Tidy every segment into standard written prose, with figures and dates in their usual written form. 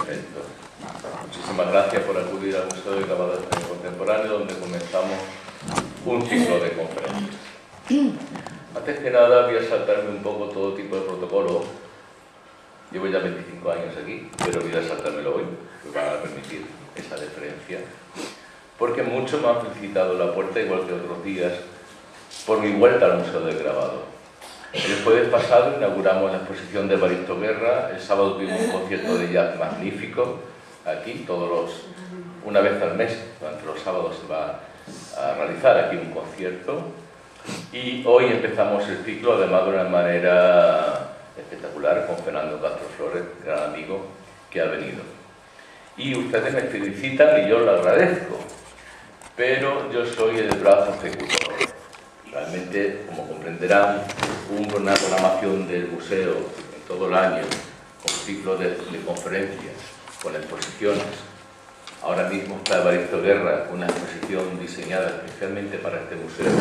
Perfecto. Muchísimas gracias por acudir al Museo de Grabado Contemporáneo, donde comenzamos un ciclo de conferencias. Antes que nada, voy a saltarme un poco todo tipo de protocolo. Llevo ya 25 años aquí, pero voy a saltármelo hoy, que va a permitir esa deferencia, porque muchos me han felicitado la puerta, igual que otros días, por mi vuelta al Museo del Grabado. El jueves pasado inauguramos la exposición de Evaristo Guerra, el sábado tuvimos un concierto de jazz magnífico, aquí una vez al mes, durante los sábados se va a realizar aquí un concierto, y hoy empezamos el ciclo, además de una manera espectacular, con Fernando Castro Flores, gran amigo que ha venido. Y ustedes me felicitan y yo lo agradezco, pero yo soy el brazo ejecutor. Realmente, como comprenderán, una programación del museo en todo el año, con ciclos de conferencias, con exposiciones. Ahora mismo está Evaristo Guerra, una exposición diseñada especialmente para este museo.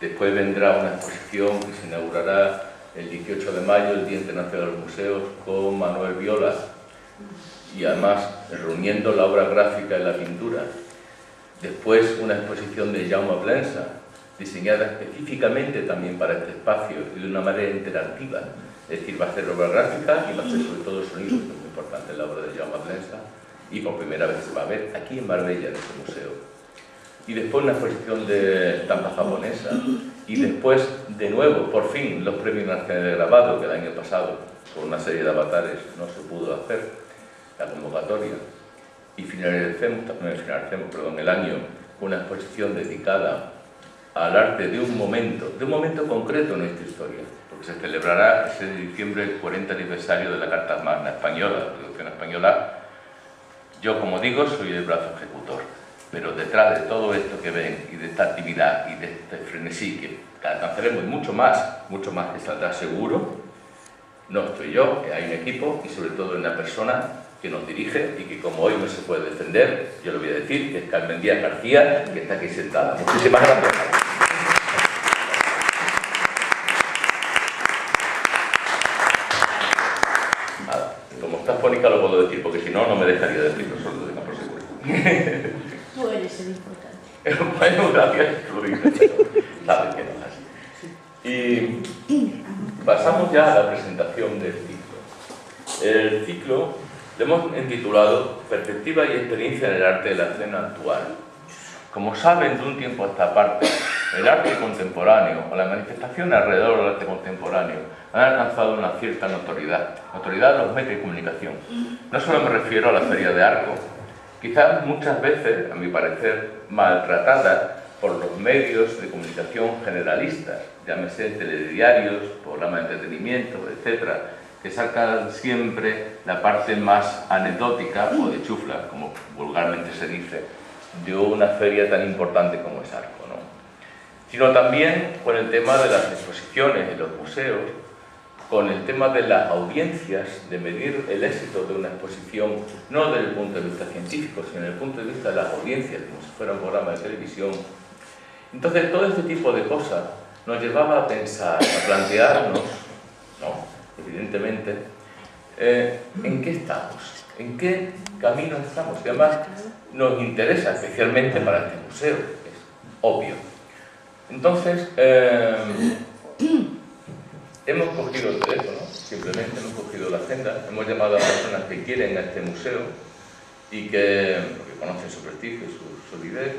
Después vendrá una exposición que se inaugurará el 18 de mayo, el Día Internacional de los Museos, con Manuel Viola, y además reuniendo la obra gráfica y la pintura. Después una exposición de Jaume Blensa, diseñada específicamente también para este espacio y de una manera interactiva. Es decir, va a ser obra gráfica y va a ser sobre todo sonido, que es muy importante en la obra de Jaume Blensa, y por primera vez se va a ver aquí en Marbella, en este museo. Y después una exposición de estampa japonesa, y después, de nuevo, por fin, los premios nacionales de grabado, que el año pasado, por una serie de avatares, no se pudo hacer la convocatoria, y finalicemos el año con una exposición dedicada al arte de un momento concreto en nuestra historia, porque se celebrará ese diciembre el 40 aniversario de la Carta Magna Española, la Revolución Española. Yo, como digo, soy el brazo ejecutor, pero detrás de todo esto que ven, y de esta actividad, y de este frenesí, que alcanzaremos mucho más que saldrá seguro, no estoy yo, hay un equipo, y sobre todo una persona que nos dirige, y que como hoy no se puede defender, yo lo voy a decir, que es Carmen Díaz García, que está aquí sentada. Muchísimas gracias. Nada, como está fónica lo puedo decir, porque si no, no me dejaría decirlo, solo lo tengo por seguro. Tú eres el importante. Bueno, gracias, sabes que no es así. Y pasamos ya a la presentación del ciclo. El ciclo lo hemos intitulado Perspectiva y experiencia en el arte de la escena actual. Como saben, de un tiempo a esta parte, el arte contemporáneo o la manifestación alrededor del arte contemporáneo han alcanzado una cierta notoriedad en los medios de comunicación. No solo me refiero a la Feria de Arco, quizás muchas veces, a mi parecer, maltratada por los medios de comunicación generalistas, llámese telediarios, programas de entretenimiento, etcétera, que sacan siempre la parte más anecdótica o de chufla, como vulgarmente se dice, de una feria tan importante como es Arco, ¿no? Sino también con el tema de las exposiciones en los museos, con el tema de las audiencias, de medir el éxito de una exposición, no desde el punto de vista científico, sino desde el punto de vista de las audiencias, como si fuera un programa de televisión. Entonces, todo este tipo de cosas nos llevaba a pensar, a plantearnos, ¿no?, evidentemente, en qué estamos, en qué camino estamos, y además nos interesa especialmente para este museo, es obvio. Entonces, hemos cogido el teléfono, simplemente hemos cogido la agenda, hemos llamado a personas que quieren a este museo y porque conocen su prestigio, su solidez,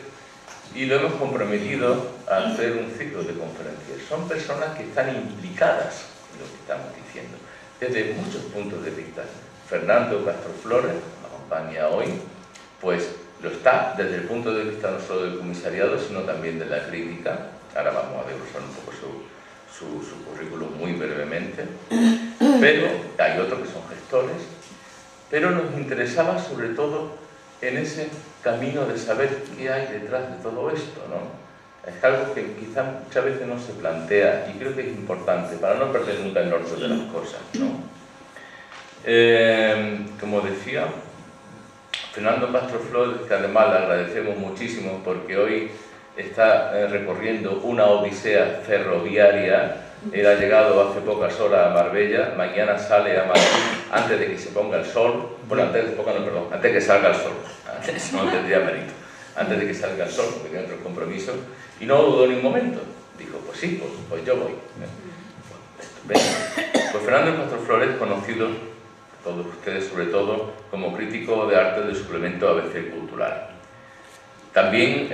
y lo hemos comprometido a hacer un ciclo de conferencias. Son personas que están implicadas en lo que estamos diciendo, desde muchos puntos de vista. Fernando Castro Flores, que nos acompaña hoy, pues lo está desde el punto de vista no solo del comisariado, sino también de la crítica. Ahora vamos a desglosar un poco su currículum muy brevemente, pero hay otros que son gestores, pero nos interesaba sobre todo en ese camino de saber qué hay detrás de todo esto, ¿no? Es algo que quizá muchas veces no se plantea y creo que es importante para no perder nunca el norte de las cosas, ¿no? Como decía, Fernando Castro Flores, que además le agradecemos muchísimo porque hoy está recorriendo una odisea ferroviaria Él ha llegado hace pocas horas a Marbella, mañana sale a Madrid antes de que se ponga el sol. Bueno, antes de que salga el sol. Antes no tendría mérito. Antes de que salga el sol, porque tiene otros compromisos. Y no dudó ni un momento. Dijo, pues sí, pues yo voy. Estupendo. Pues Fernando Castro Flores, conocido, todos ustedes sobre todo, como crítico de arte del suplemento ABC Cultural. También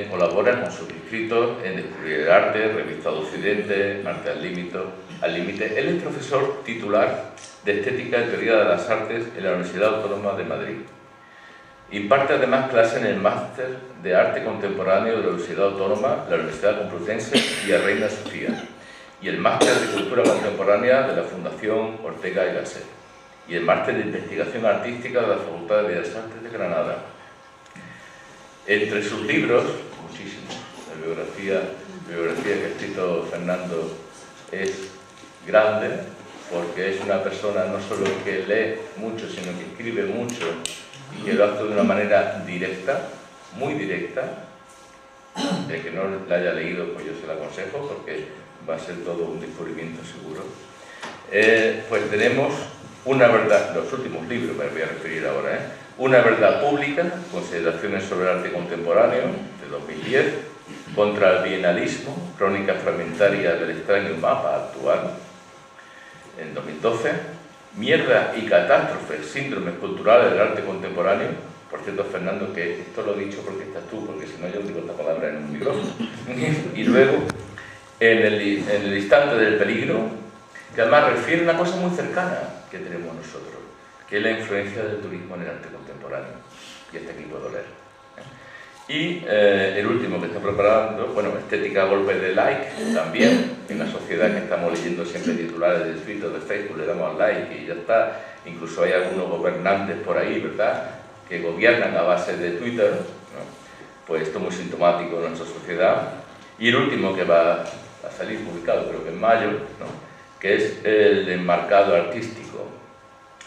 colabora con sus escritos en Descubrir el Arte, Revista de Occidente, Arte al Límite. Él es profesor titular de Estética y Teoría de las Artes en la Universidad Autónoma de Madrid. Imparte además clases en el Máster de Arte Contemporáneo de la Universidad Autónoma, la Universidad Complutense y la Reina Sofía, y el Máster de Cultura Contemporánea de la Fundación Ortega y Gasset, y el Máster de Investigación Artística de la Facultad de Bellas Artes de Granada. Entre sus libros, muchísimos, la biografía que ha escrito Fernando es grande, porque es una persona no solo que lee mucho, sino que escribe mucho y que lo hace de una manera directa, muy directa. El que no la haya leído, pues yo se la aconsejo, porque va a ser todo un descubrimiento seguro. Pues tenemos una verdad, los últimos libros me voy a referir ahora, Una verdad pública, consideraciones sobre el arte contemporáneo, de 2010, Contra el bienalismo, crónica fragmentaria del extraño mapa actual, en 2012, Mierda y catástrofes, síndromes culturales del arte contemporáneo. Por cierto, Fernando, que esto lo he dicho porque estás tú, porque si no yo digo esta palabra en un micrófono. Y luego, en el instante del peligro, que además refiere a una cosa muy cercana que tenemos nosotros, que es la influencia del turismo en el arte contemporáneo. Y hasta aquí puedo leer. Y el último que está preparando, bueno, Estética a golpe de like, también, en la sociedad que estamos leyendo siempre titulares de Twitter, de Facebook, le damos al like y ya está. Incluso hay algunos gobernantes por ahí, ¿verdad?, que gobiernan a base de Twitter, ¿no? Pues esto es muy sintomático de nuestra sociedad. Y el último que va a salir publicado, creo que en mayo, ¿no?, que es el enmarcado artístico.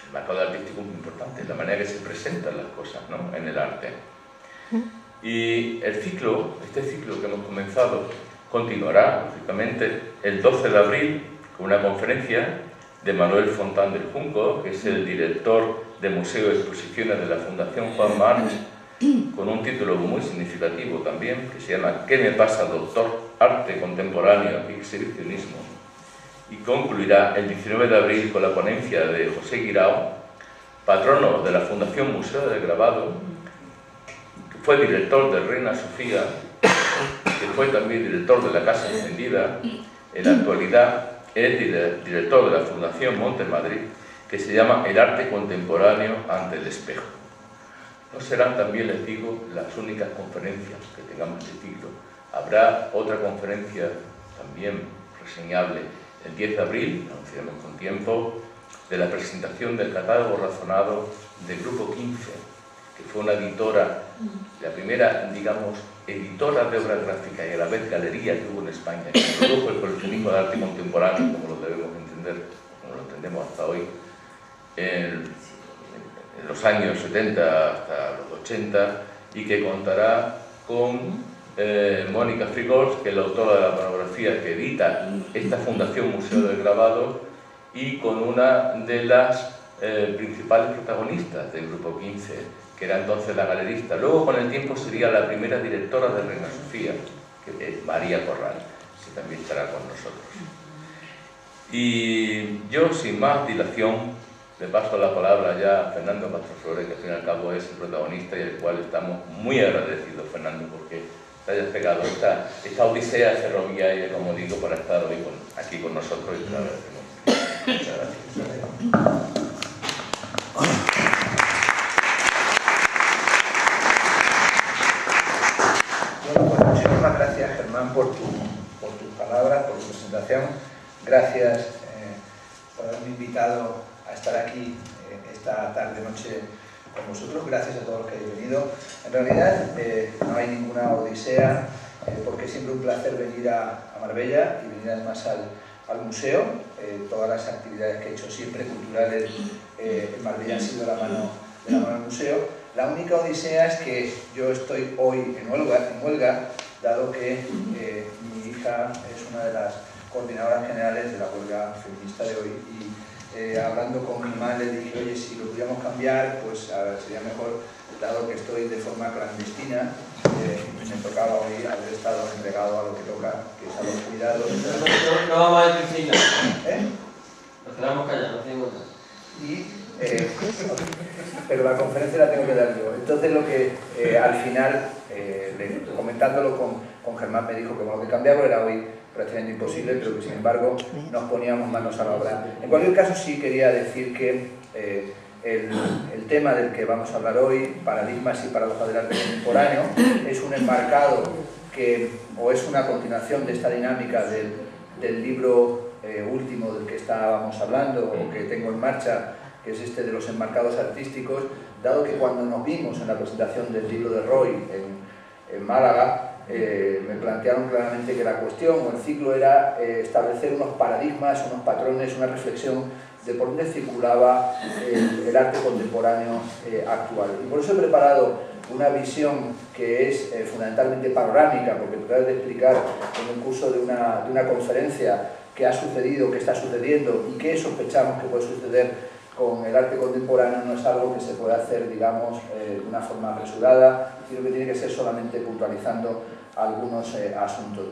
El enmarcado artístico es muy importante, la manera que se presentan las cosas, ¿no?, en el arte. Y este ciclo que hemos comenzado continuará, lógicamente, el 12 de abril con una conferencia de Manuel Fontán del Junco, que es el director de Museo de Exposiciones de la Fundación Juan March, con un título muy significativo también, que se llama ¿Qué me pasa, doctor? Arte contemporáneo y exhibicionismo. Y concluirá el 19 de abril con la ponencia de José Guirao, patrono de la Fundación Museo del Grabado, que fue director de Reina Sofía, que fue también director de la Casa Encendida, en la actualidad es director de la Fundación Montes Madrid, que se llama El arte contemporáneo ante el espejo. No serán también, les digo, las únicas conferencias que tengamos este ciclo. Habrá otra conferencia también reseñable el 10 de abril, anunciaremos con tiempo, de la presentación del catálogo razonado del Grupo 15, que fue una editora, la primera, digamos, editora de obra gráfica y a la vez galería que hubo en España, que introdujo el coleccionismo de arte contemporáneo, como lo debemos entender, como lo entendemos hasta hoy, en los años 70 hasta los 80, y que contará con Mónica Frigols, que es la autora de la monografía que edita esta Fundación Museo del Grabado, y con una de las principales protagonistas del Grupo 15, que era entonces la galerista. Luego, con el tiempo, sería la primera directora de Reina Sofía, que es María Corral, que también estará con nosotros. Y yo, sin más dilación, le paso la palabra ya a Fernando Castro Flores, que al fin y al cabo es el protagonista y al cual estamos muy agradecidos, Fernando, porque te hayas pegado esta odisea ferroviaria, como digo, para estar hoy aquí con nosotros, y te lo agradecemos. Muchas gracias. Bueno, pues muchísimas gracias, Germán, por tus palabras, por tu presentación. Gracias por haberme invitado a estar aquí esta tarde-noche con vosotros. Gracias a todos los que habéis venido. En realidad no hay ninguna odisea, porque es siempre un placer venir a Marbella y venir además al museo. Todas las actividades que he hecho siempre culturales en Marbella han sido de la mano del museo. La única odisea es que yo estoy hoy en huelga, dado que mi hija es una de las coordinadoras generales de la huelga feminista de hoy. Y hablando con Germán le dije, oye, si lo pudiéramos cambiar, pues sería mejor, dado que estoy de forma clandestina, me tocaba hoy haber estado entregado a lo que toca, que es a los cuidados. No vamos a decir nada. Nos quedamos callados, no tengo nada. Pero la conferencia la tengo que dar yo. Entonces lo que al final, comentándolo con Germán, me dijo que lo que cambiarlo era hoy prácticamente imposible, pero que sin embargo nos poníamos manos a la obra. En cualquier caso sí quería decir que el tema del que vamos a hablar hoy, paradigmas y paradojas del arte contemporáneo, es un enmarcado o es una continuación de esta dinámica del libro último del que estábamos hablando o que tengo en marcha, que es este de los enmarcados artísticos, dado que cuando nos vimos en la presentación del libro de Roy en Málaga, me plantearon claramente que la cuestión o el ciclo era establecer unos paradigmas, unos patrones, una reflexión de por dónde circulaba el arte contemporáneo actual. Y por eso he preparado una visión que es fundamentalmente panorámica, porque tratar de explicar en un curso de una conferencia qué ha sucedido, qué está sucediendo y qué sospechamos que puede suceder con el arte contemporáneo no es algo que se pueda hacer, digamos, de una forma apresurada, sino que tiene que ser solamente puntualizando algunos asuntos.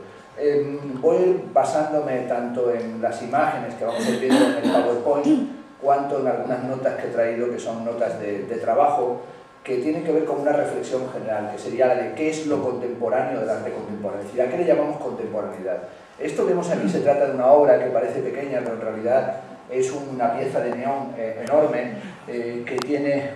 Voy basándome tanto en las imágenes que vamos a ir viendo en el PowerPoint, cuanto en algunas notas que he traído, que son notas de trabajo, que tienen que ver con una reflexión general, que sería la de qué es lo contemporáneo del arte contemporáneo, es decir, ¿a qué le llamamos contemporaneidad? Esto que vemos aquí se trata de una obra que parece pequeña, pero en realidad es una pieza de neón enorme, que tiene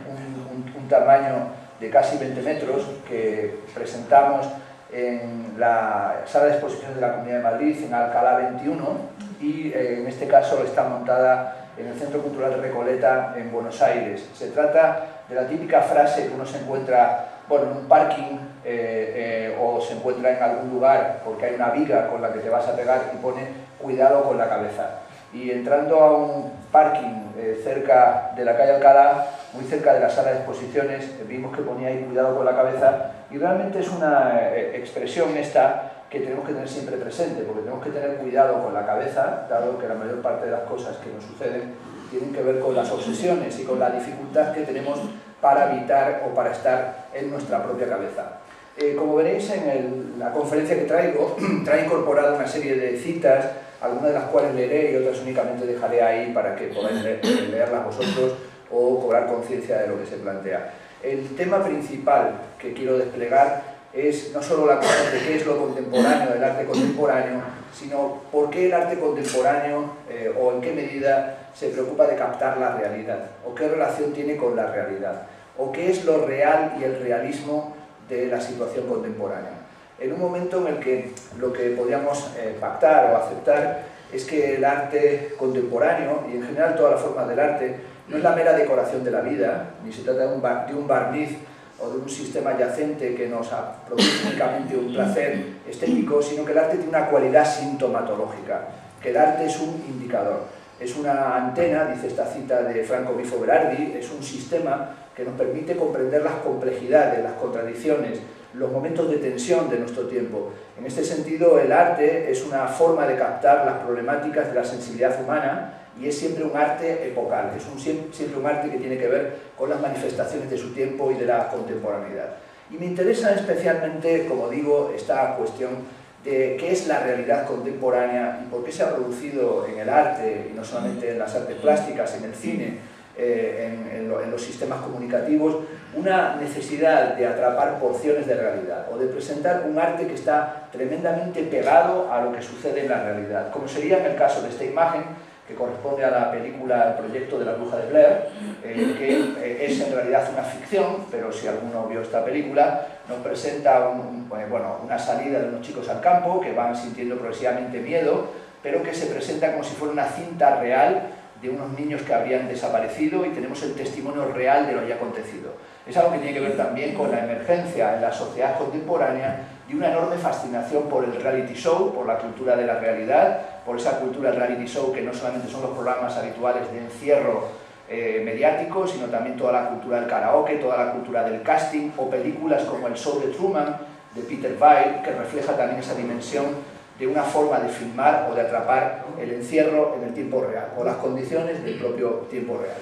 un tamaño de casi 20 metros, que presentamos en la sala de exposiciones de la Comunidad de Madrid, en Alcalá 21, y en este caso está montada en el Centro Cultural Recoleta en Buenos Aires. Se trata de la típica frase que uno se encuentra en un parking o se encuentra en algún lugar porque hay una viga con la que te vas a pegar y pone cuidado con la cabeza. Y entrando a un parking cerca de la calle Alcalá, muy cerca de la sala de exposiciones, vimos que ponía ahí cuidado con la cabeza, y realmente es una expresión esta que tenemos que tener siempre presente, porque tenemos que tener cuidado con la cabeza, dado que la mayor parte de las cosas que nos suceden tienen que ver con las obsesiones y con la dificultad que tenemos para evitar o para estar en nuestra propia cabeza. Como veréis en la conferencia que traigo, trae incorporada una serie de citas, algunas de las cuales leeré y otras únicamente dejaré ahí para que podáis leerlas vosotros o cobrar conciencia de lo que se plantea. El tema principal que quiero desplegar es no solo la cuestión de qué es lo contemporáneo del arte contemporáneo, sino por qué el arte contemporáneo o en qué medida se preocupa de captar la realidad, o qué relación tiene con la realidad, o qué es lo real y el realismo de la situación contemporánea. En un momento en el que lo que podríamos pactar o aceptar es que el arte contemporáneo, y en general todas las formas del arte, no es la mera decoración de la vida, ni se trata de un barniz o de un sistema adyacente que nos produce únicamente un placer estético, sino que el arte tiene una cualidad sintomatológica, que el arte es un indicador, es una antena, dice esta cita de Franco Bifo Berardi, es un sistema que nos permite comprender las complejidades, las contradicciones, los momentos de tensión de nuestro tiempo. En este sentido, el arte es una forma de captar las problemáticas de la sensibilidad humana y es siempre un arte epocal, es siempre un arte que tiene que ver con las manifestaciones de su tiempo y de la contemporaneidad. Y me interesa especialmente, como digo, esta cuestión de qué es la realidad contemporánea y por qué se ha producido en el arte, y no solamente en las artes plásticas, en el cine, en los sistemas comunicativos, una necesidad de atrapar porciones de realidad o de presentar un arte que está tremendamente pegado a lo que sucede en la realidad, como sería en el caso de esta imagen que corresponde a la película El proyecto de la bruja de Blair, que es en realidad una ficción, pero si alguno vio esta película, nos presenta una salida de unos chicos al campo que van sintiendo progresivamente miedo, pero que se presenta como si fuera una cinta real de unos niños que habrían desaparecido y tenemos el testimonio real de lo que ha acontecido. Es algo que tiene que ver también con la emergencia en la sociedad contemporánea de una enorme fascinación por el reality show, por la cultura de la realidad, por esa cultura del reality show que no solamente son los programas habituales de encierro mediático, sino también toda la cultura del karaoke, toda la cultura del casting o películas como El show de Truman, de Peter Weir, que refleja también esa dimensión de una forma de filmar o de atrapar el encierro en el tiempo real, o las condiciones del propio tiempo real.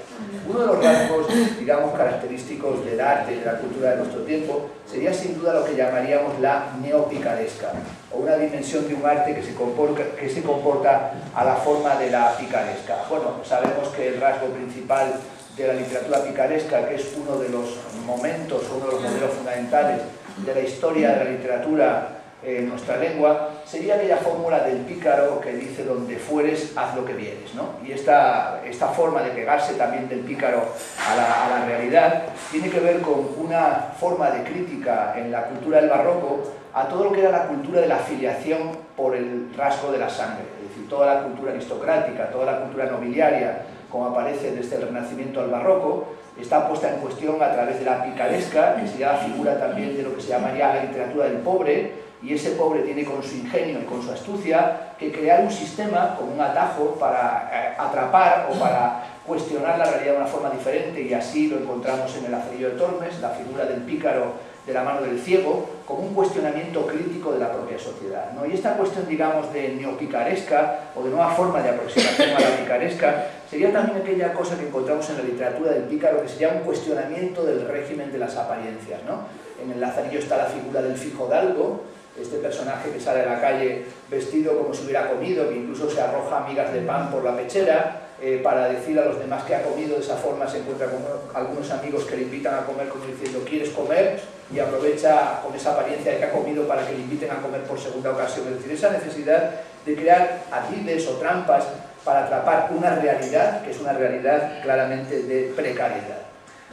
Uno de los rasgos, digamos, característicos del arte y de la cultura de nuestro tiempo sería sin duda lo que llamaríamos la neopicaresca, o una dimensión de un arte que se comporta a la forma de la picaresca. Bueno, sabemos que el rasgo principal de la literatura picaresca, que es uno de los momentos, uno de los modelos fundamentales de la historia de la literatura en nuestra lengua, sería aquella fórmula del pícaro que dice: donde fueres, haz lo que vieres, ¿no? Y esta forma de pegarse también del pícaro a la realidad tiene que ver con una forma de crítica en la cultura del barroco a todo lo que era la cultura de la filiación por el rasgo de la sangre, es decir, toda la cultura aristocrática, toda la cultura nobiliaria, como aparece desde el Renacimiento al Barroco, está puesta en cuestión a través de la picaresca, que sería la figura también de lo que se llamaría la literatura del pobre, y ese pobre tiene con su ingenio y con su astucia que crear un sistema como un atajo para atrapar o para cuestionar la realidad de una forma diferente, y así lo encontramos en el Lazarillo de Tormes, la figura del pícaro de la mano del ciego, como un cuestionamiento crítico de la propia sociedad, ¿no? Y esta cuestión, digamos, de neopicaresca o de nueva forma de aproximación a la picaresca sería también aquella cosa que encontramos en la literatura del pícaro, que sería un cuestionamiento del régimen de las apariencias, ¿no? En el Lazarillo está la figura del fijodalgo, este personaje que sale a la calle vestido como si hubiera comido, que incluso se arroja migas de pan por la pechera para decir a los demás que ha comido. De esa forma se encuentra con algunos amigos que le invitan a comer como diciendo: ¿quieres comer? Y aprovecha con esa apariencia de que ha comido para que le inviten a comer por segunda ocasión. Es decir, esa necesidad de crear ardides o trampas para atrapar una realidad que es una realidad claramente de precariedad.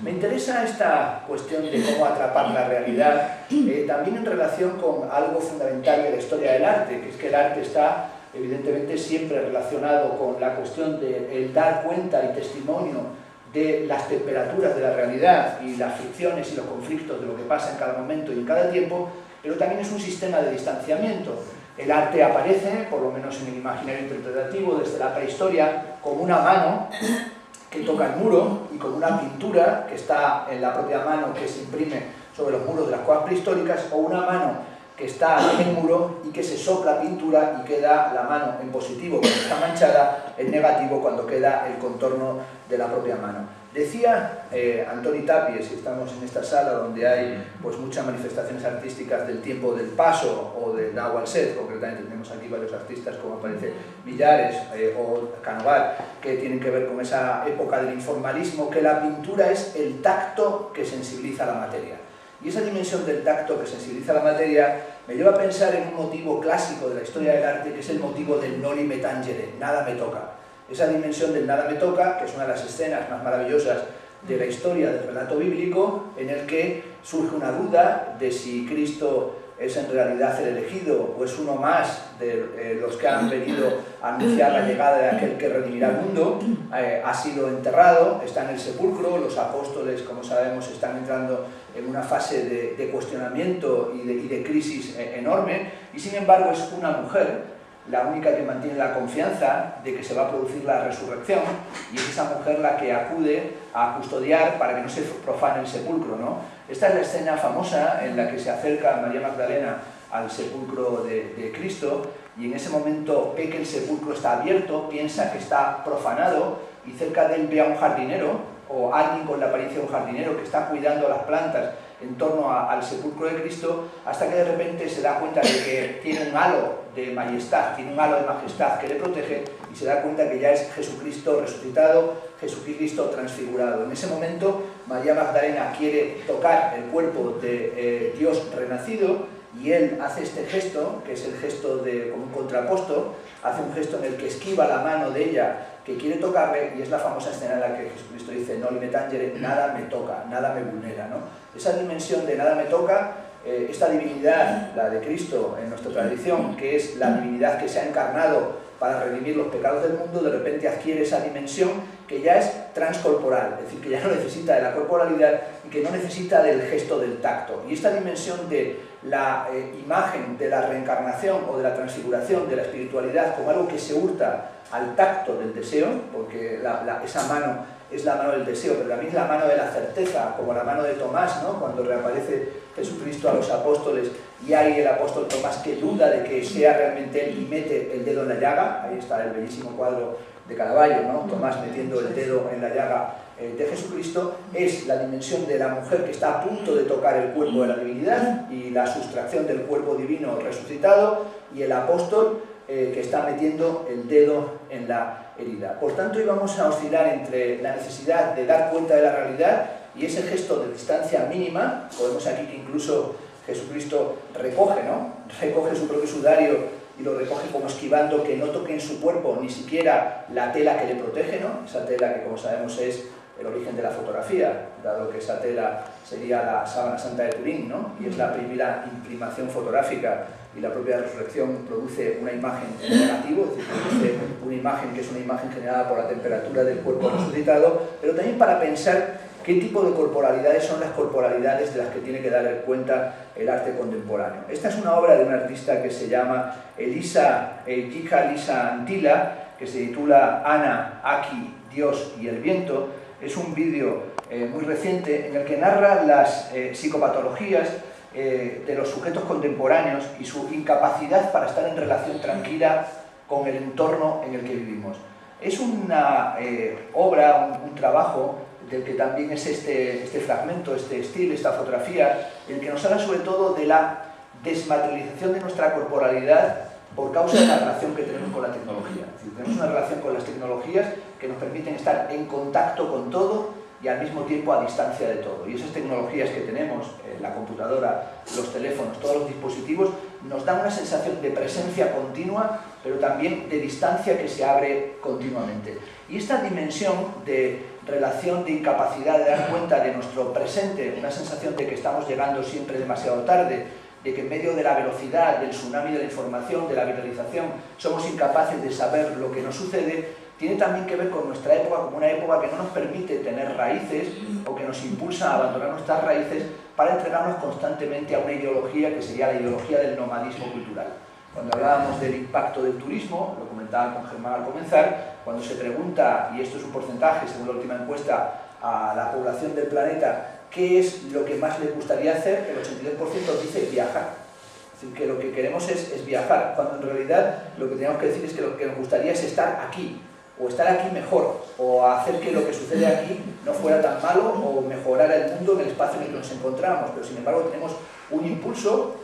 Me interesa esta cuestión de cómo atrapar la realidad también en relación con algo fundamental de la historia del arte, que es que el arte está evidentemente siempre relacionado con la cuestión de el dar cuenta y testimonio de las temperaturas de la realidad y las fricciones y los conflictos de lo que pasa en cada momento y en cada tiempo, pero también es un sistema de distanciamiento. El arte aparece, por lo menos en el imaginario interpretativo, desde la prehistoria, como una mano que toca el muro y con una pintura que está en la propia mano que se imprime sobre los muros de las cuevas prehistóricas, o una mano que está en el muro y que se sopla pintura y queda la mano en positivo cuando está manchada, en negativo cuando queda el contorno de la propia mano. Decía Antoni Tàpies, y estamos en esta sala donde hay pues, muchas manifestaciones artísticas del tiempo del Paso o del Nahualset, concretamente tenemos aquí varios artistas como aparece Villares o Canovat, que tienen que ver con esa época del informalismo, que la pintura es el tacto que sensibiliza la materia. Y esa dimensión del tacto que sensibiliza la materia me lleva a pensar en un motivo clásico de la historia del arte, que es el motivo del noli me tangere, nada me toca. Esa dimensión del nada me toca, que es una de las escenas más maravillosas de la historia del relato bíblico, en el que surge una duda de si Cristo es en realidad el elegido o es uno más de los que han venido a anunciar la llegada de aquel que redimirá el mundo. Ha sido enterrado, está en el sepulcro, los apóstoles, como sabemos, están entrando en una fase de cuestionamiento y de crisis enorme, y sin embargo es una mujer la única que mantiene la confianza de que se va a producir la resurrección, y es esa mujer la que acude a custodiar para que no se profane el sepulcro, ¿no? Esta es la escena famosa en la que se acerca María Magdalena al sepulcro de Cristo, y en ese momento ve que el sepulcro está abierto, piensa que está profanado, y cerca de él ve a un jardinero, o alguien con la apariencia de un jardinero que está cuidando las plantas en torno al sepulcro de Cristo, hasta que de repente se da cuenta de que tiene un halo de majestad, tiene un halo de majestad que le protege, y se da cuenta que ya es Jesucristo resucitado, Jesucristo transfigurado. En ese momento María Magdalena quiere tocar el cuerpo de Dios renacido, y él hace este gesto, que es el gesto de como un contraposto, hace un gesto en el que esquiva la mano de ella que quiere tocarle, y es la famosa escena en la que Jesucristo dice: noli me tangere, nada me toca, nada me vulnera, ¿no? Esa dimensión de nada me toca, esta divinidad, la de Cristo en nuestra tradición, que es la divinidad que se ha encarnado para redimir los pecados del mundo, de repente adquiere esa dimensión que ya es transcorporal, es decir, que ya no necesita de la corporalidad y que no necesita del gesto del tacto. Y esta dimensión de la imagen de la reencarnación o de la transfiguración de la espiritualidad como algo que se hurta al tacto del deseo, porque esa mano es la mano del deseo, pero también es la mano de la certeza, como la mano de Tomás, ¿no? Cuando reaparece Jesucristo a los apóstoles y hay el apóstol Tomás que duda de que sea realmente él y mete el dedo en la llaga. Ahí está el bellísimo cuadro de Caravaggio, ¿no? Tomás metiendo el dedo en la llaga de Jesucristo. Es la dimensión de la mujer que está a punto de tocar el cuerpo de la divinidad y la sustracción del cuerpo divino resucitado, y el apóstol que está metiendo el dedo en la herida. Por tanto, íbamos a oscilar entre la necesidad de dar cuenta de la realidad y ese gesto de distancia mínima. Podemos aquí que incluso Jesucristo recoge, ¿no? Recoge su propio sudario y lo recoge como esquivando que no toque en su cuerpo ni siquiera la tela que le protege, ¿no? Esa tela que, como sabemos, es el origen de la fotografía, dado que esa tela sería la sábana santa de Turín, ¿no? Y es la primera imprimación fotográfica, y la propia resurrección produce una imagen en negativo, es decir, produce una imagen que es una imagen generada por la temperatura del cuerpo resucitado, pero también para pensar qué tipo de corporalidades son las corporalidades de las que tiene que dar cuenta el arte contemporáneo. Esta es una obra de un artista que se llama Elisa Antila, que se titula Ana, Aki, Dios y el viento. Es un vídeo muy reciente en el que narra las psicopatologías de los sujetos contemporáneos y su incapacidad para estar en relación tranquila con el entorno en el que vivimos. Es una obra, un trabajo del que también es este fragmento, este estilo, esta fotografía, en el que nos habla sobre todo de la desmaterialización de nuestra corporalidad por causa de la relación que tenemos con la tecnología. Es decir, tenemos una relación con las tecnologías que nos permiten estar en contacto con todo y al mismo tiempo a distancia de todo. Y esas tecnologías que tenemos, la computadora, los teléfonos, todos los dispositivos, nos dan una sensación de presencia continua, pero también de distancia que se abre continuamente. Y esta dimensión de relación, de incapacidad de dar cuenta de nuestro presente, una sensación de que estamos llegando siempre demasiado tarde, de que en medio de la velocidad, del tsunami de la información, de la viralización, somos incapaces de saber lo que nos sucede, tiene también que ver con nuestra época como una época que no nos permite tener raíces o que nos impulsa a abandonar nuestras raíces para entregarnos constantemente a una ideología que sería la ideología del nomadismo cultural. Cuando hablábamos del impacto del turismo, lo comentaba con Germán al comenzar, cuando se pregunta, y esto es un porcentaje según la última encuesta, a la población del planeta, ¿qué es lo que más les gustaría hacer? El 82% dice viajar. Es decir, que lo que queremos es viajar, cuando en realidad lo que tenemos que decir es que lo que nos gustaría es estar aquí, o estar aquí mejor, o hacer que lo que sucede aquí no fuera tan malo, o mejorara el mundo en el espacio en el que nos encontramos. Pero sin embargo tenemos un impulso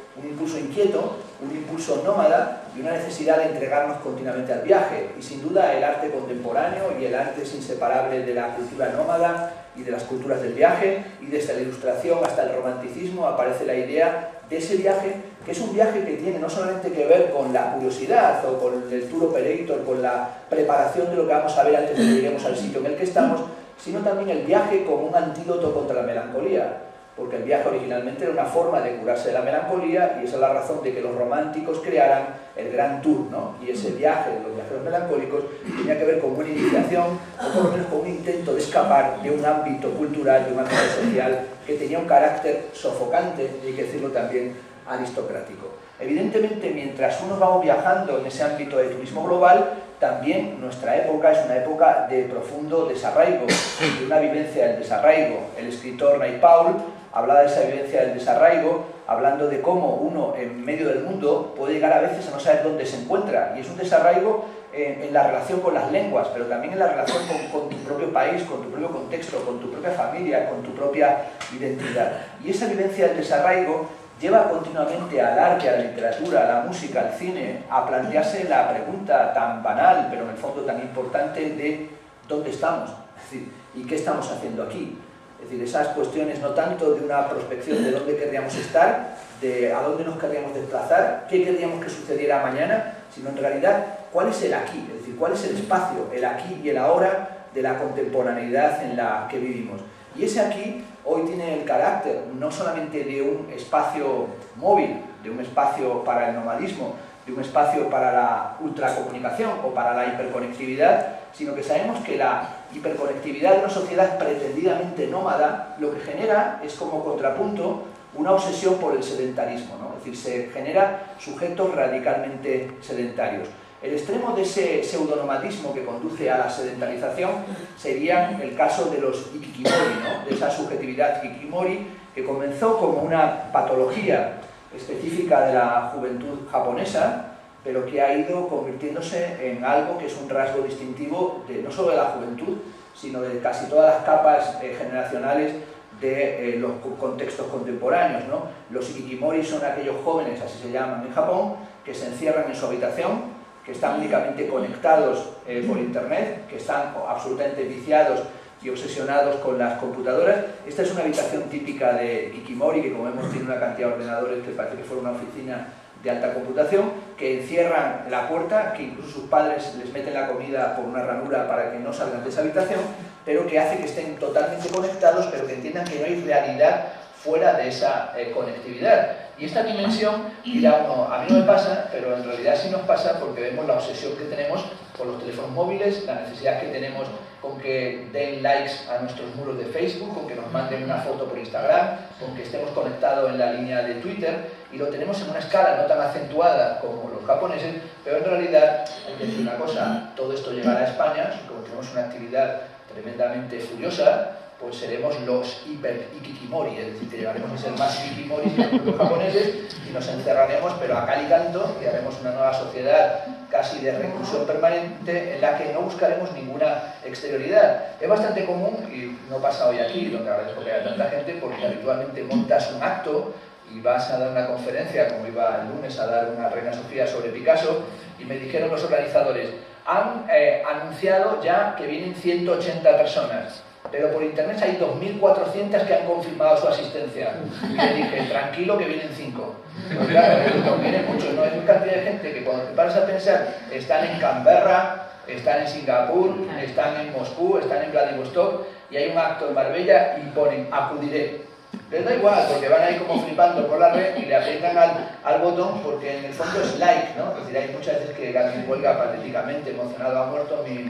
inquieto, un impulso nómada y una necesidad de entregarnos continuamente al viaje. Y sin duda el arte contemporáneo y el arte es inseparable de la cultura nómada y de las culturas del viaje, y desde la ilustración hasta el romanticismo aparece la idea de ese viaje, que es un viaje que tiene no solamente que ver con la curiosidad o con el tour operator, con la preparación de lo que vamos a ver antes de que lleguemos al sitio en el que estamos, sino también el viaje como un antídoto contra la melancolía, porque el viaje originalmente era una forma de curarse de la melancolía, y esa es la razón de que los románticos crearan el Gran Tour, ¿no? Y ese viaje de los viajeros melancólicos tenía que ver con una iniciación, o por lo menos con un intento de escapar de un ámbito cultural, de un ámbito social que tenía un carácter sofocante, y hay que decirlo también aristocrático. Evidentemente, mientras unos vamos viajando en ese ámbito de turismo global, también nuestra época es una época de profundo desarraigo, de una vivencia del desarraigo. El escritor Naipaul hablaba de esa vivencia del desarraigo, hablando de cómo uno en medio del mundo puede llegar a veces a no saber dónde se encuentra, y es un desarraigo en la relación con las lenguas, pero también en la relación con tu propio país, con tu propio contexto, con tu propia familia, con tu propia identidad. Y esa vivencia del desarraigo lleva continuamente al arte, a la literatura, a la música, al cine, a plantearse la pregunta tan banal, pero en el fondo tan importante, de ¿dónde estamos? Es decir, ¿y qué estamos haciendo aquí? Es decir, esas cuestiones no tanto de una prospección de dónde querríamos estar, de a dónde nos querríamos desplazar, qué querríamos que sucediera mañana, sino en realidad cuál es el aquí, es decir, cuál es el espacio, el aquí y el ahora de la contemporaneidad en la que vivimos. Y ese aquí hoy tiene el carácter no solamente de un espacio móvil, de un espacio para el nomadismo, de un espacio para la ultracomunicación o para la hiperconectividad, sino que sabemos que la hiperconectividad de una sociedad pretendidamente nómada lo que genera es como contrapunto una obsesión por el sedentarismo, ¿no? Es decir, se genera sujetos radicalmente sedentarios. El extremo de ese pseudonomadismo que conduce a la sedentarización sería el caso de los ikikimori, ¿no? De esa subjetividad ikikimori que comenzó como una patología específica de la juventud japonesa, pero que ha ido convirtiéndose en algo que es un rasgo distintivo de, no solo de la juventud, sino de casi todas las capas generacionales de los contextos contemporáneos, ¿no? Los ikikimori son aquellos jóvenes, así se llaman en Japón, que se encierran en su habitación, que están únicamente conectados por internet, que están absolutamente viciados y obsesionados con las computadoras. Esta es una habitación típica de ikikimori, que como vemos tiene una cantidad de ordenadores que parece que fuera una oficina de alta computación, que encierran la puerta, que incluso sus padres les meten la comida por una ranura para que no salgan de esa habitación, pero que hace que estén totalmente conectados, pero que entiendan que no hay realidad fuera de esa conectividad. Y esta dimensión, dirá uno, a mí no me pasa, pero en realidad sí nos pasa porque vemos la obsesión que tenemos con los teléfonos móviles, la necesidad que tenemos con que den likes a nuestros muros de Facebook, con que nos manden una foto por Instagram, con que estemos conectados en la línea de Twitter, y lo tenemos en una escala no tan acentuada como los japoneses, pero en realidad hay que decir una cosa, todo esto llegará a España, y como tenemos una actividad tremendamente furiosa, pues seremos los hiper-ikikimori, es decir, que llegaremos a ser más ikikimori que los japoneses y nos encerraremos, pero a cal y canto, y haremos una nueva sociedad casi de reclusión permanente en la que no buscaremos ninguna exterioridad. Es bastante común, y no pasa hoy aquí, donde agradezco que haya tanta gente, porque habitualmente montas un acto y vas a dar una conferencia, como iba el lunes a dar una Reina Sofía sobre Picasso, y me dijeron los organizadores, han anunciado ya que vienen 180 personas, pero por internet hay 2.400 que han confirmado su asistencia. Y le dije, tranquilo que vienen 5. Pues claro, no vienen muchos, no hay una cantidad de gente que cuando te paras a pensar, están en Canberra, están en Singapur, están en Moscú, están en Vladivostok, y hay un acto en Marbella y ponen, acudiré. Les da igual, porque van ahí como flipando por la red y le aprietan al botón, porque en el fondo es like, ¿no? Es decir, hay muchas veces que alguien cuelga patéticamente, emocionado, ha muerto mi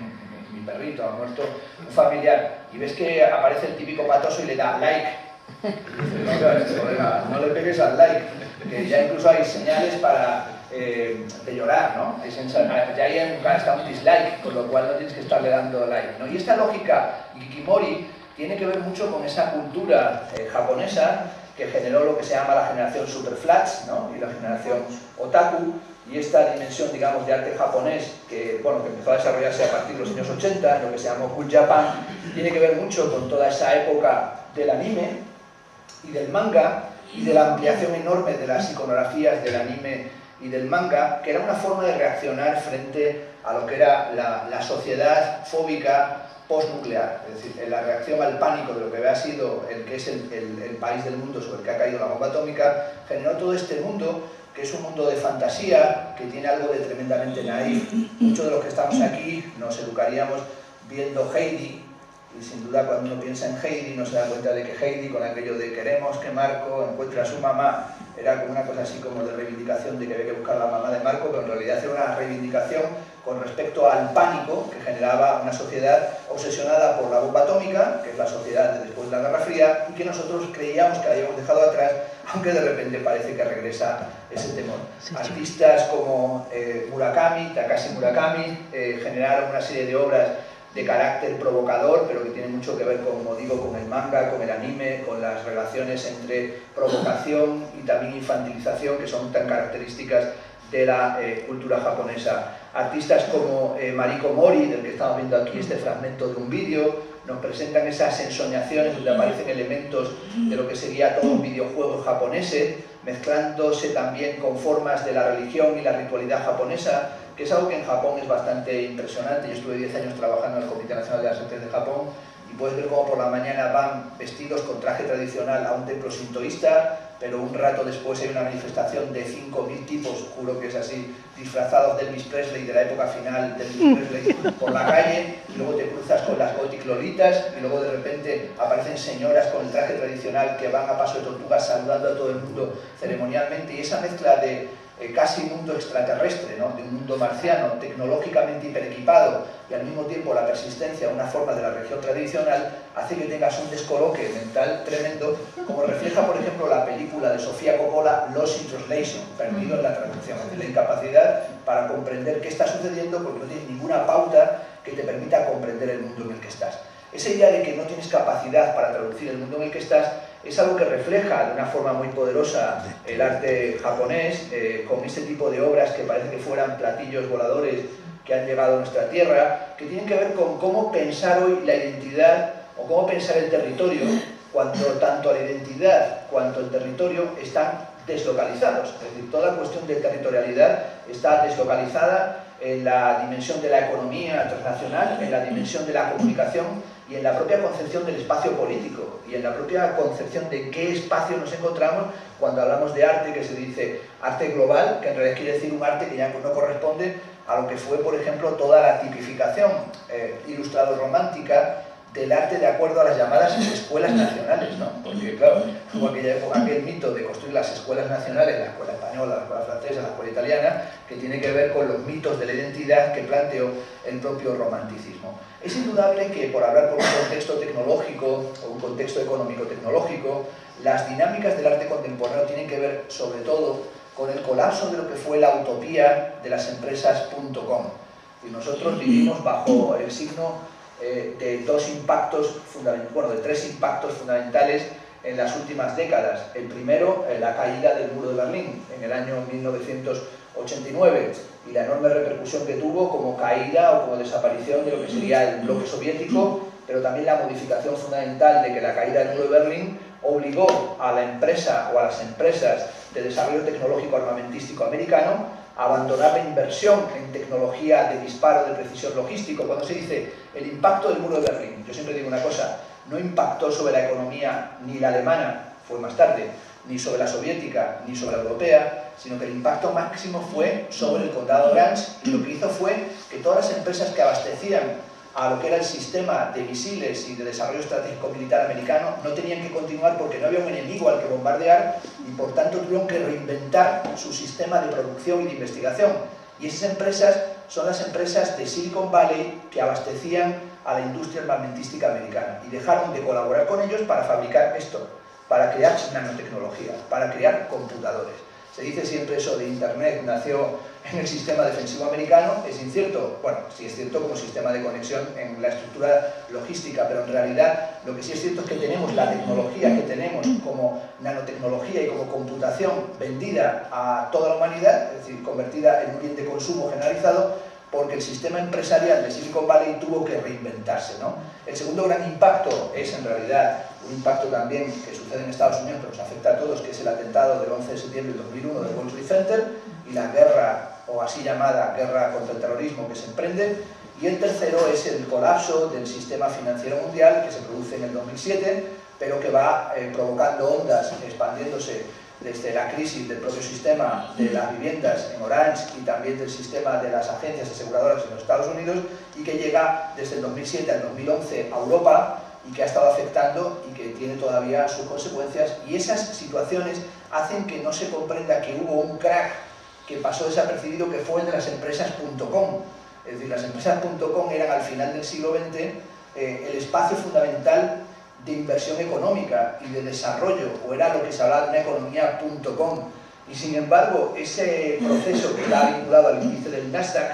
perrito, ha muerto un familiar, y ves que aparece el típico patoso y le da like. No le pegues al like, que ya incluso hay señales para de llorar, ¿no? Ya hay hasta un dislike, con lo cual no tienes que estarle dando like, ¿no? Y esta lógica ikikimori tiene que ver mucho con esa cultura japonesa que generó lo que se llama la generación superflats, ¿no? Y la generación otaku, y esta dimensión, digamos, de arte japonés que, bueno, que empezó a desarrollarse a partir de los años 80, en lo que se llamó Cool Japan, tiene que ver mucho con toda esa época del anime y del manga, y de la ampliación enorme de las iconografías del anime y del manga, que era una forma de reaccionar frente a lo que era la sociedad fóbica postnuclear, es decir, la reacción al pánico de lo que había sido el que es el país del mundo sobre el que ha caído la bomba atómica, generó todo este mundo que es un mundo de fantasía, que tiene algo de tremendamente naif. Muchos de los que estamos aquí nos educaríamos viendo Heidi, y sin duda cuando uno piensa en Heidi no se da cuenta de que Heidi, con aquello de queremos que Marco encuentre a su mamá, era como una cosa así como de reivindicación de que había que buscar a la mamá de Marco, pero en realidad era una reivindicación con respecto al pánico que generaba una sociedad obsesionada por la bomba atómica, que es la sociedad de después de la Guerra Fría, y que nosotros creíamos que habíamos dejado atrás, aunque de repente parece que regresa ese temor. Artistas como Murakami, Takashi Murakami, generaron una serie de obras de carácter provocador, pero que tiene mucho que ver, como digo, con el manga, con el anime, con las relaciones entre provocación y también infantilización, que son tan características de la cultura japonesa. Artistas como Mariko Mori, del que estamos viendo aquí este fragmento de un vídeo, nos presentan esas ensoñaciones donde aparecen elementos de lo que sería todo un videojuego japonés, mezclándose también con formas de la religión y la ritualidad japonesa, que es algo que en Japón es bastante impresionante. Yo estuve 10 años trabajando en el Comité Nacional de las Artes de Japón y puedes ver cómo por la mañana van vestidos con traje tradicional a un templo sintoísta, pero un rato después hay una manifestación de 5.000 tipos, juro que es así, disfrazados de Elvis Presley, de la época final de Elvis Presley, por la calle, y luego te cruzas con las gothic lolitas, y luego de repente aparecen señoras con el traje tradicional que van a paso de tortuga saludando a todo el mundo ceremonialmente, y esa mezcla de casi mundo extraterrestre, ¿no? De un mundo marciano, tecnológicamente hiperequipado, y al mismo tiempo la persistencia de una forma de la religión tradicional, hace que tengas un descoloque mental tremendo, como refleja, por ejemplo, la película de Sofía Coppola, Lost in Translation, perdido en la traducción, es decir, la incapacidad para comprender qué está sucediendo porque no tienes ninguna pauta que te permita comprender el mundo en el que estás. Esa idea de que no tienes capacidad para traducir el mundo en el que estás es algo que refleja de una forma muy poderosa el arte japonés, con este tipo de obras que parece que fueran platillos voladores que han llegado a nuestra tierra, que tienen que ver con cómo pensar hoy la identidad o cómo pensar el territorio cuando tanto la identidad cuanto el territorio están deslocalizados. Es decir, toda la cuestión de territorialidad está deslocalizada en la dimensión de la economía transnacional, en la dimensión de la comunicación y en la propia concepción del espacio político y en la propia concepción de qué espacio nos encontramos cuando hablamos de arte, que se dice arte global, que en realidad quiere decir un arte que ya no corresponde a lo que fue, por ejemplo, toda la tipificación ilustrado-romántica del arte de acuerdo a las llamadas escuelas nacionales, ¿no? Porque, claro, hubo aquella época, aquel mito de construir las escuelas nacionales, la escuela española, la escuela francesa, la escuela italiana, que tiene que ver con los mitos de la identidad que planteó el propio romanticismo. Es indudable que, por hablar por un contexto tecnológico o un contexto económico-tecnológico, las dinámicas del arte contemporáneo tienen que ver, sobre todo, con el colapso de lo que fue la utopía de las empresas .com. Y nosotros vivimos bajo el signo de tres impactos fundamentales en las últimas décadas. El primero, la caída del muro de Berlín en el año 1989 y la enorme repercusión que tuvo como caída o como desaparición de lo que sería el bloque soviético, pero también la modificación fundamental de que la caída del muro de Berlín obligó a la empresa o a las empresas de desarrollo tecnológico armamentístico americano a abandonar la inversión en tecnología de disparo de precisión logístico. Cuando se dice el impacto del muro de Berlín, yo siempre digo una cosa, no impactó sobre la economía ni la alemana, fue más tarde, ni sobre la soviética, ni sobre la europea, sino que el impacto máximo fue sobre el condado de Orange, y lo que hizo fue que todas las empresas que abastecían a lo que era el sistema de misiles y de desarrollo estratégico militar americano no tenían que continuar porque no había un enemigo al que bombardear y por tanto tuvieron que reinventar su sistema de producción y de investigación. Y esas empresas son las empresas de Silicon Valley que abastecían a la industria armamentística americana y dejaron de colaborar con ellos para fabricar esto, para crear nanotecnología, para crear computadores. Se dice siempre eso de Internet nació en el sistema defensivo americano, es incierto, bueno, sí es cierto como sistema de conexión en la estructura logística, pero en realidad lo que sí es cierto es que tenemos la tecnología que tenemos como nanotecnología y como computación vendida a toda la humanidad, es decir, convertida en un bien de consumo generalizado, porque el sistema empresarial de Silicon Valley tuvo que reinventarse, ¿no? El segundo gran impacto es en realidad un impacto también que sucede en Estados Unidos, pero nos afecta a todos, que es el atentado del 11 de septiembre de 2001 del World Trade Center y la guerra, o así llamada guerra contra el terrorismo, que se emprende. Y el tercero es el colapso del sistema financiero mundial, que se produce en el 2007, pero que va provocando ondas, expandiéndose desde la crisis del propio sistema de las viviendas en Orange y también del sistema de las agencias aseguradoras en los Estados Unidos, y que llega desde el 2007 al 2011 a Europa y que ha estado afectando y que tiene todavía sus consecuencias. Y esas situaciones hacen que no se comprenda que hubo un crack que pasó desapercibido, que fue el de las empresas .com. Es decir, las empresas .com eran al final del siglo XX el espacio fundamental de inversión económica y de desarrollo, o era lo que se hablaba de una economía .com. Y sin embargo, ese proceso que está vinculado al índice del Nasdaq,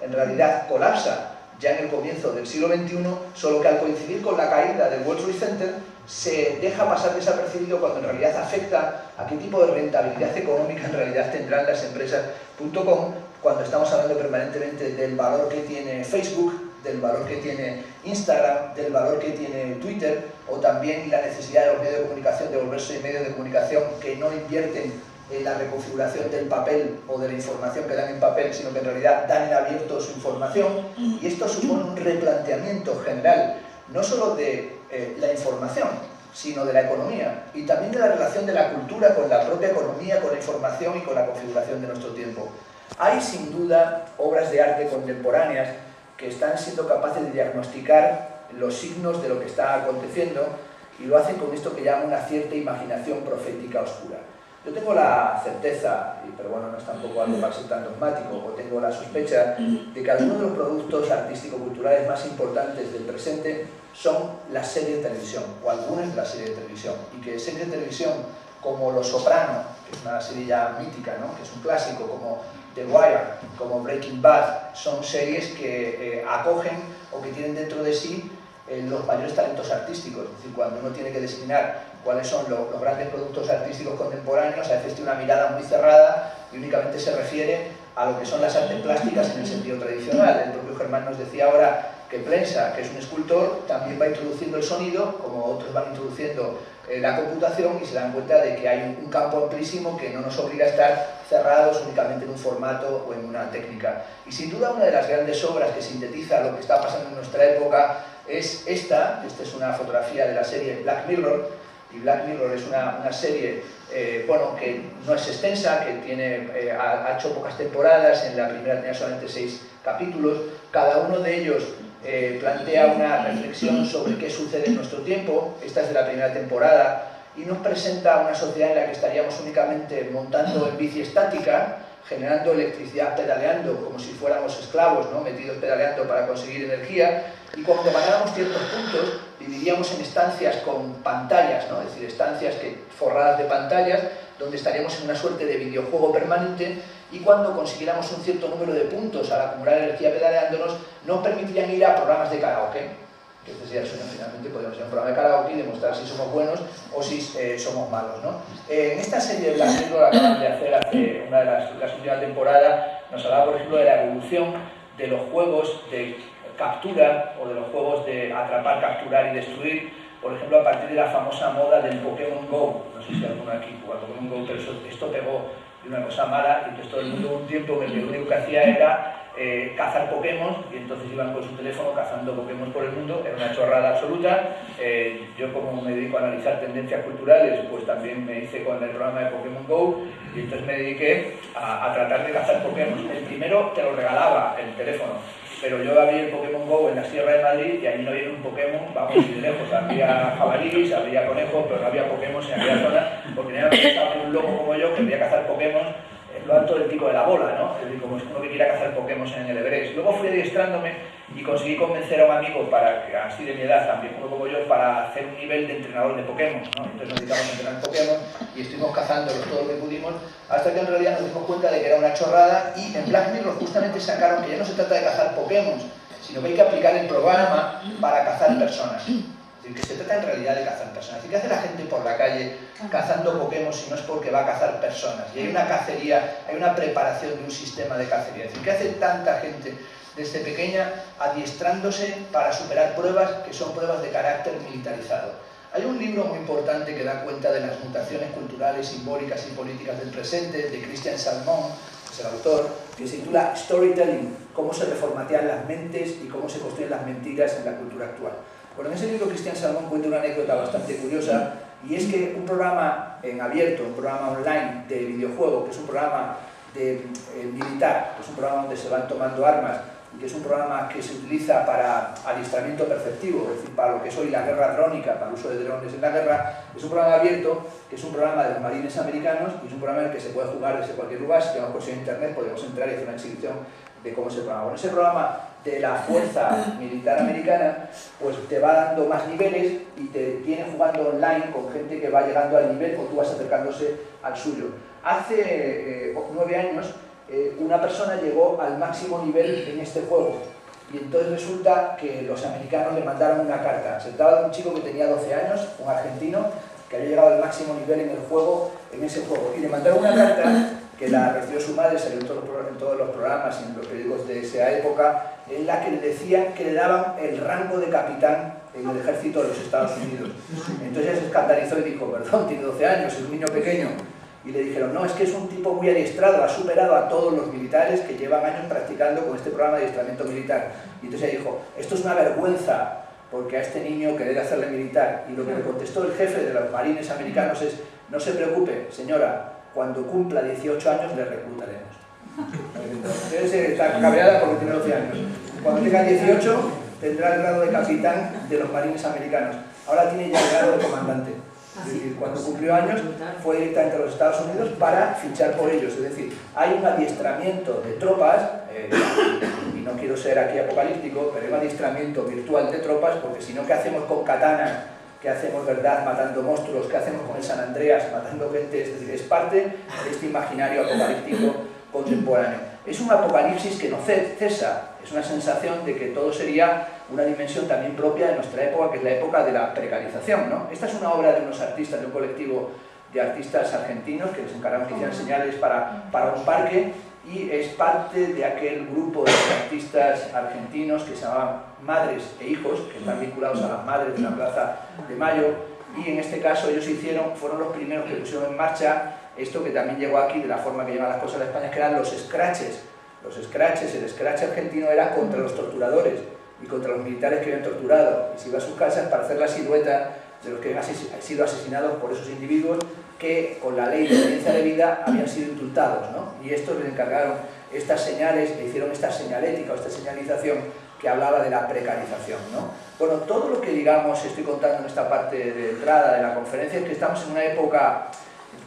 en realidad colapsa ya en el comienzo del siglo XXI, solo que al coincidir con la caída del World Trade Center, se deja pasar desapercibido cuando en realidad afecta a qué tipo de rentabilidad económica en realidad tendrán las empresas .com, cuando estamos hablando permanentemente del valor que tiene Facebook, del valor que tiene Instagram, del valor que tiene Twitter, o también la necesidad de los medios de comunicación de volverse medios de comunicación que no invierten en la reconfiguración del papel o de la información que dan en papel, sino que en realidad dan en abierto su información. Y esto supone un replanteamiento general, no solo de la información, sino de la economía, y también de la relación de la cultura con la propia economía, con la información y con la configuración de nuestro tiempo. Hay sin duda obras de arte contemporáneas que están siendo capaces de diagnosticar los signos de lo que está aconteciendo, y lo hacen con esto que llama una cierta imaginación profética oscura. Yo tengo la certeza, pero bueno, no es tampoco algo para ser tan dogmático, o tengo la sospecha de que algunos de los productos artístico-culturales más importantes del presente son las series de televisión, o algunas de las series de televisión, y que series de televisión como Los Soprano, que es una serie ya mítica, ¿no?, que es un clásico, como The Wire, como Breaking Bad, son series que acogen o que tienen dentro de sí los mayores talentos artísticos. Es decir, cuando uno tiene que designar cuáles son los grandes productos artísticos contemporáneos, a veces tiene una mirada muy cerrada y únicamente se refiere a lo que son las artes plásticas en el sentido tradicional. El propio Germán nos decía ahora que Plensa, que es un escultor, también va introduciendo el sonido, como otros van introduciendo la computación, y se dan cuenta de que hay un campo amplísimo que no nos obliga a estar cerrados únicamente en un formato o en una técnica. Y sin duda una de las grandes obras que sintetiza lo que está pasando en nuestra época es esta es una fotografía de la serie Black Mirror, y Black Mirror es una serie bueno, que no es extensa, que ha hecho pocas temporadas, en la primera tenía solamente 6 capítulos, cada uno de ellos plantea una reflexión sobre qué sucede en nuestro tiempo. Esta es de la primera temporada y nos presenta una sociedad en la que estaríamos únicamente montando en bici estática, generando electricidad pedaleando como si fuéramos esclavos, ¿no?, metidos pedaleando para conseguir energía, y cuando ganáramos ciertos puntos viviríamos en estancias con pantallas, ¿no?, es decir, estancias forradas de pantallas, donde estaríamos en una suerte de videojuego permanente, y cuando consiguiéramos un cierto número de puntos al acumular energía pedaleándonos, nos permitirían ir a programas de karaoke, que este sería el sueño. Finalmente podemos ir a un programa de karaoke y demostrar si somos buenos o si somos malos, ¿no? En esta serie de Black Mirror acaban de hacer hace una de las últimas temporadas, nos hablaba por ejemplo de la evolución de los juegos de captura o de los juegos de atrapar, capturar y destruir, por ejemplo a partir de la famosa moda del Pokémon Go. No sé si alguno aquí juega Pokémon Go, pero esto pegó de una cosa mala, y entonces todo el mundo un tiempo en el que lo único que hacía era cazar Pokémon, y entonces iban con su teléfono cazando Pokémon por el mundo. Era una chorrada absoluta. Yo, como me dedico a analizar tendencias culturales, pues también me hice con el programa de Pokémon Go, y entonces me dediqué a tratar de cazar Pokémon. El primero te lo regalaba el teléfono, pero yo abrí el Pokémon Go en la Sierra de Madrid y allí no había un Pokémon, vamos, ni de lejos. Había jabalíes, había conejos, pero no había Pokémon en aquella zona, porque no estaba un loco como yo que quería cazar Pokémon en lo alto del pico de la bola, ¿no? Es decir, como es uno que quiera cazar Pokémon en el Everest. Luego fui adiestrándome y conseguí convencer a un amigo, así de mi edad, también uno como yo, para hacer un nivel de entrenador de Pokémon, ¿no? Entonces nos dedicamos a entrenar Pokémon y estuvimos cazándolos todo lo que pudimos, hasta que en realidad nos dimos cuenta de que era una chorrada, y en Black Mirror justamente sacaron que ya no se trata de cazar Pokémon, sino que hay que aplicar el programa para cazar personas. Es decir, que se trata en realidad de cazar personas. ¿Y qué hace la gente por la calle cazando Pokémon si no es porque va a cazar personas? Y hay una cacería, hay una preparación de un sistema de cacería. Es decir, ¿qué hace tanta gente desde pequeña adiestrándose para superar pruebas que son pruebas de carácter militarizado? Hay un libro muy importante que da cuenta de las mutaciones culturales, simbólicas y políticas del presente, de Christian Salmon, que es el autor, que se titula Storytelling, cómo se reformatean las mentes y cómo se construyen las mentiras en la cultura actual. Bueno, en ese libro Christian Salmon cuenta una anécdota bastante curiosa, y es que un programa en abierto, un programa online de videojuego, que es un programa militar, que es un programa donde se van tomando armas, y que es un programa que se utiliza para adiestramiento perceptivo, es decir, para lo que es hoy la guerra drónica, para el uso de drones en la guerra, es un programa abierto, que es un programa de los marines americanos, y es un programa en el que se puede jugar desde cualquier lugar. Si tenemos conexión a internet podemos entrar y hacer una exhibición de cómo es el programa. Bueno, ese programa de la fuerza militar americana pues te va dando más niveles y te tiene jugando online con gente que va llegando al nivel o tú vas acercándose al suyo. Hace 9 años una persona llegó al máximo nivel en este juego, y entonces resulta que los americanos le mandaron una carta. Se trataba de un chico que tenía 12 años, un argentino, que había llegado al máximo nivel en el juego, en ese juego, y le mandaron una carta que la recibió su madre, salió en todos los programas y en los periódicos de esa época, en la que le decían que le daban el rango de capitán en el ejército de los Estados Unidos. Entonces ella se escandalizó y dijo: perdón, tiene 12 años, es un niño pequeño. Y le dijeron: no, es que es un tipo muy adiestrado, ha superado a todos los militares que llevan años practicando con este programa de adiestramiento militar. Y entonces ella dijo: esto es una vergüenza, porque a este niño querer hacerle militar. Y lo que le contestó el jefe de los marines americanos es: no se preocupe, señora, cuando cumpla 18 años le reclutaremos. Entonces está cabreada porque tiene 12 años. Cuando tenga 18 tendrá el grado de capitán de los marines americanos. Ahora tiene ya el grado de comandante. Es decir, cuando cumplió años fue directamente a los Estados Unidos para fichar por ellos. Es decir, hay un adiestramiento de tropas, y no quiero ser aquí apocalíptico, pero hay un adiestramiento virtual de tropas, porque si no, ¿qué hacemos con katanas? ¿Qué hacemos, verdad, matando monstruos? ¿Qué hacemos con el San Andreas, matando gente? Es decir, es parte de este imaginario apocalíptico contemporáneo. Es un apocalipsis que no cesa, es una sensación de que todo sería una dimensión también propia de nuestra época, que es la época de la precarización, ¿no? Esta es una obra de unos artistas, de un colectivo de artistas argentinos que les encargaron que hicieran señales para un parque, y es parte de aquel grupo de artistas argentinos que se llamaban Madres e Hijos, que están vinculados a las madres de la Plaza de Mayo, y en este caso ellos fueron los primeros que pusieron en marcha esto que también llegó aquí de la forma que llevan las cosas en España, que eran los scratches. Los scratches, el scratch argentino era contra los torturadores y contra los militares que habían torturado, y se iba a sus casas para hacer la silueta de los que habían sido asesinados por esos individuos que con la ley de obediencia de vida habían sido indultados, ¿no? Y estos les encargaron estas señales, le hicieron esta señalética o esta señalización que hablaba de la precarización, ¿no? Bueno, todo lo que digamos estoy contando en esta parte de entrada de la conferencia es que estamos en una época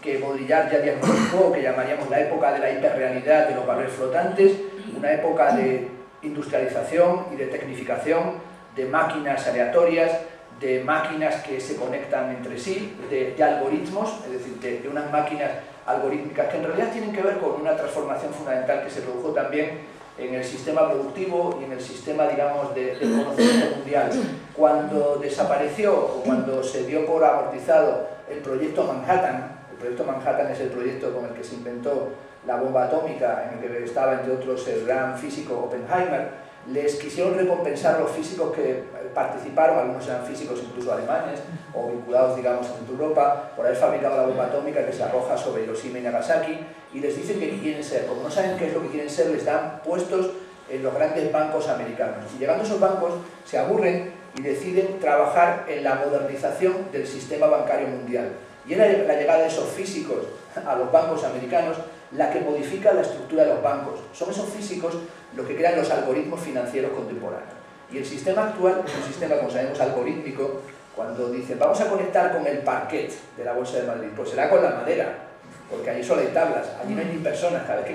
que Baudrillard ya diagnosticó, que llamaríamos la época de la hiperrealidad de los valores flotantes, una época de industrialización y de tecnificación, de máquinas aleatorias, de máquinas que se conectan entre sí, de algoritmos, es decir, de unas máquinas algorítmicas que en realidad tienen que ver con una transformación fundamental que se produjo también en el sistema productivo y en el sistema, digamos, de conocimiento mundial. Cuando desapareció o cuando se dio por amortizado el proyecto Manhattan es el proyecto con el que se inventó la bomba atómica, en el que estaba, entre otros, el gran físico Oppenheimer, les quisieron recompensar los físicos que participaron, algunos eran físicos incluso alemanes, o vinculados, digamos, a Europa, por haber fabricado la bomba atómica que se arroja sobre Hiroshima y Nagasaki, y les dicen que quieren ser. Como no saben qué es lo que quieren ser, les dan puestos en los grandes bancos americanos. Y llegando a esos bancos, se aburren y deciden trabajar en la modernización del sistema bancario mundial. Y era la llegada de esos físicos a los bancos americanos la que modifica la estructura de los bancos. Son esos físicos los que crean los algoritmos financieros contemporáneos. Y el sistema actual es un sistema, como sabemos, algorítmico. Cuando dicen, vamos a conectar con el parquet de la Bolsa de Madrid, pues será con la madera, porque allí solo hay tablas, allí no hay ni personas. Cada vez que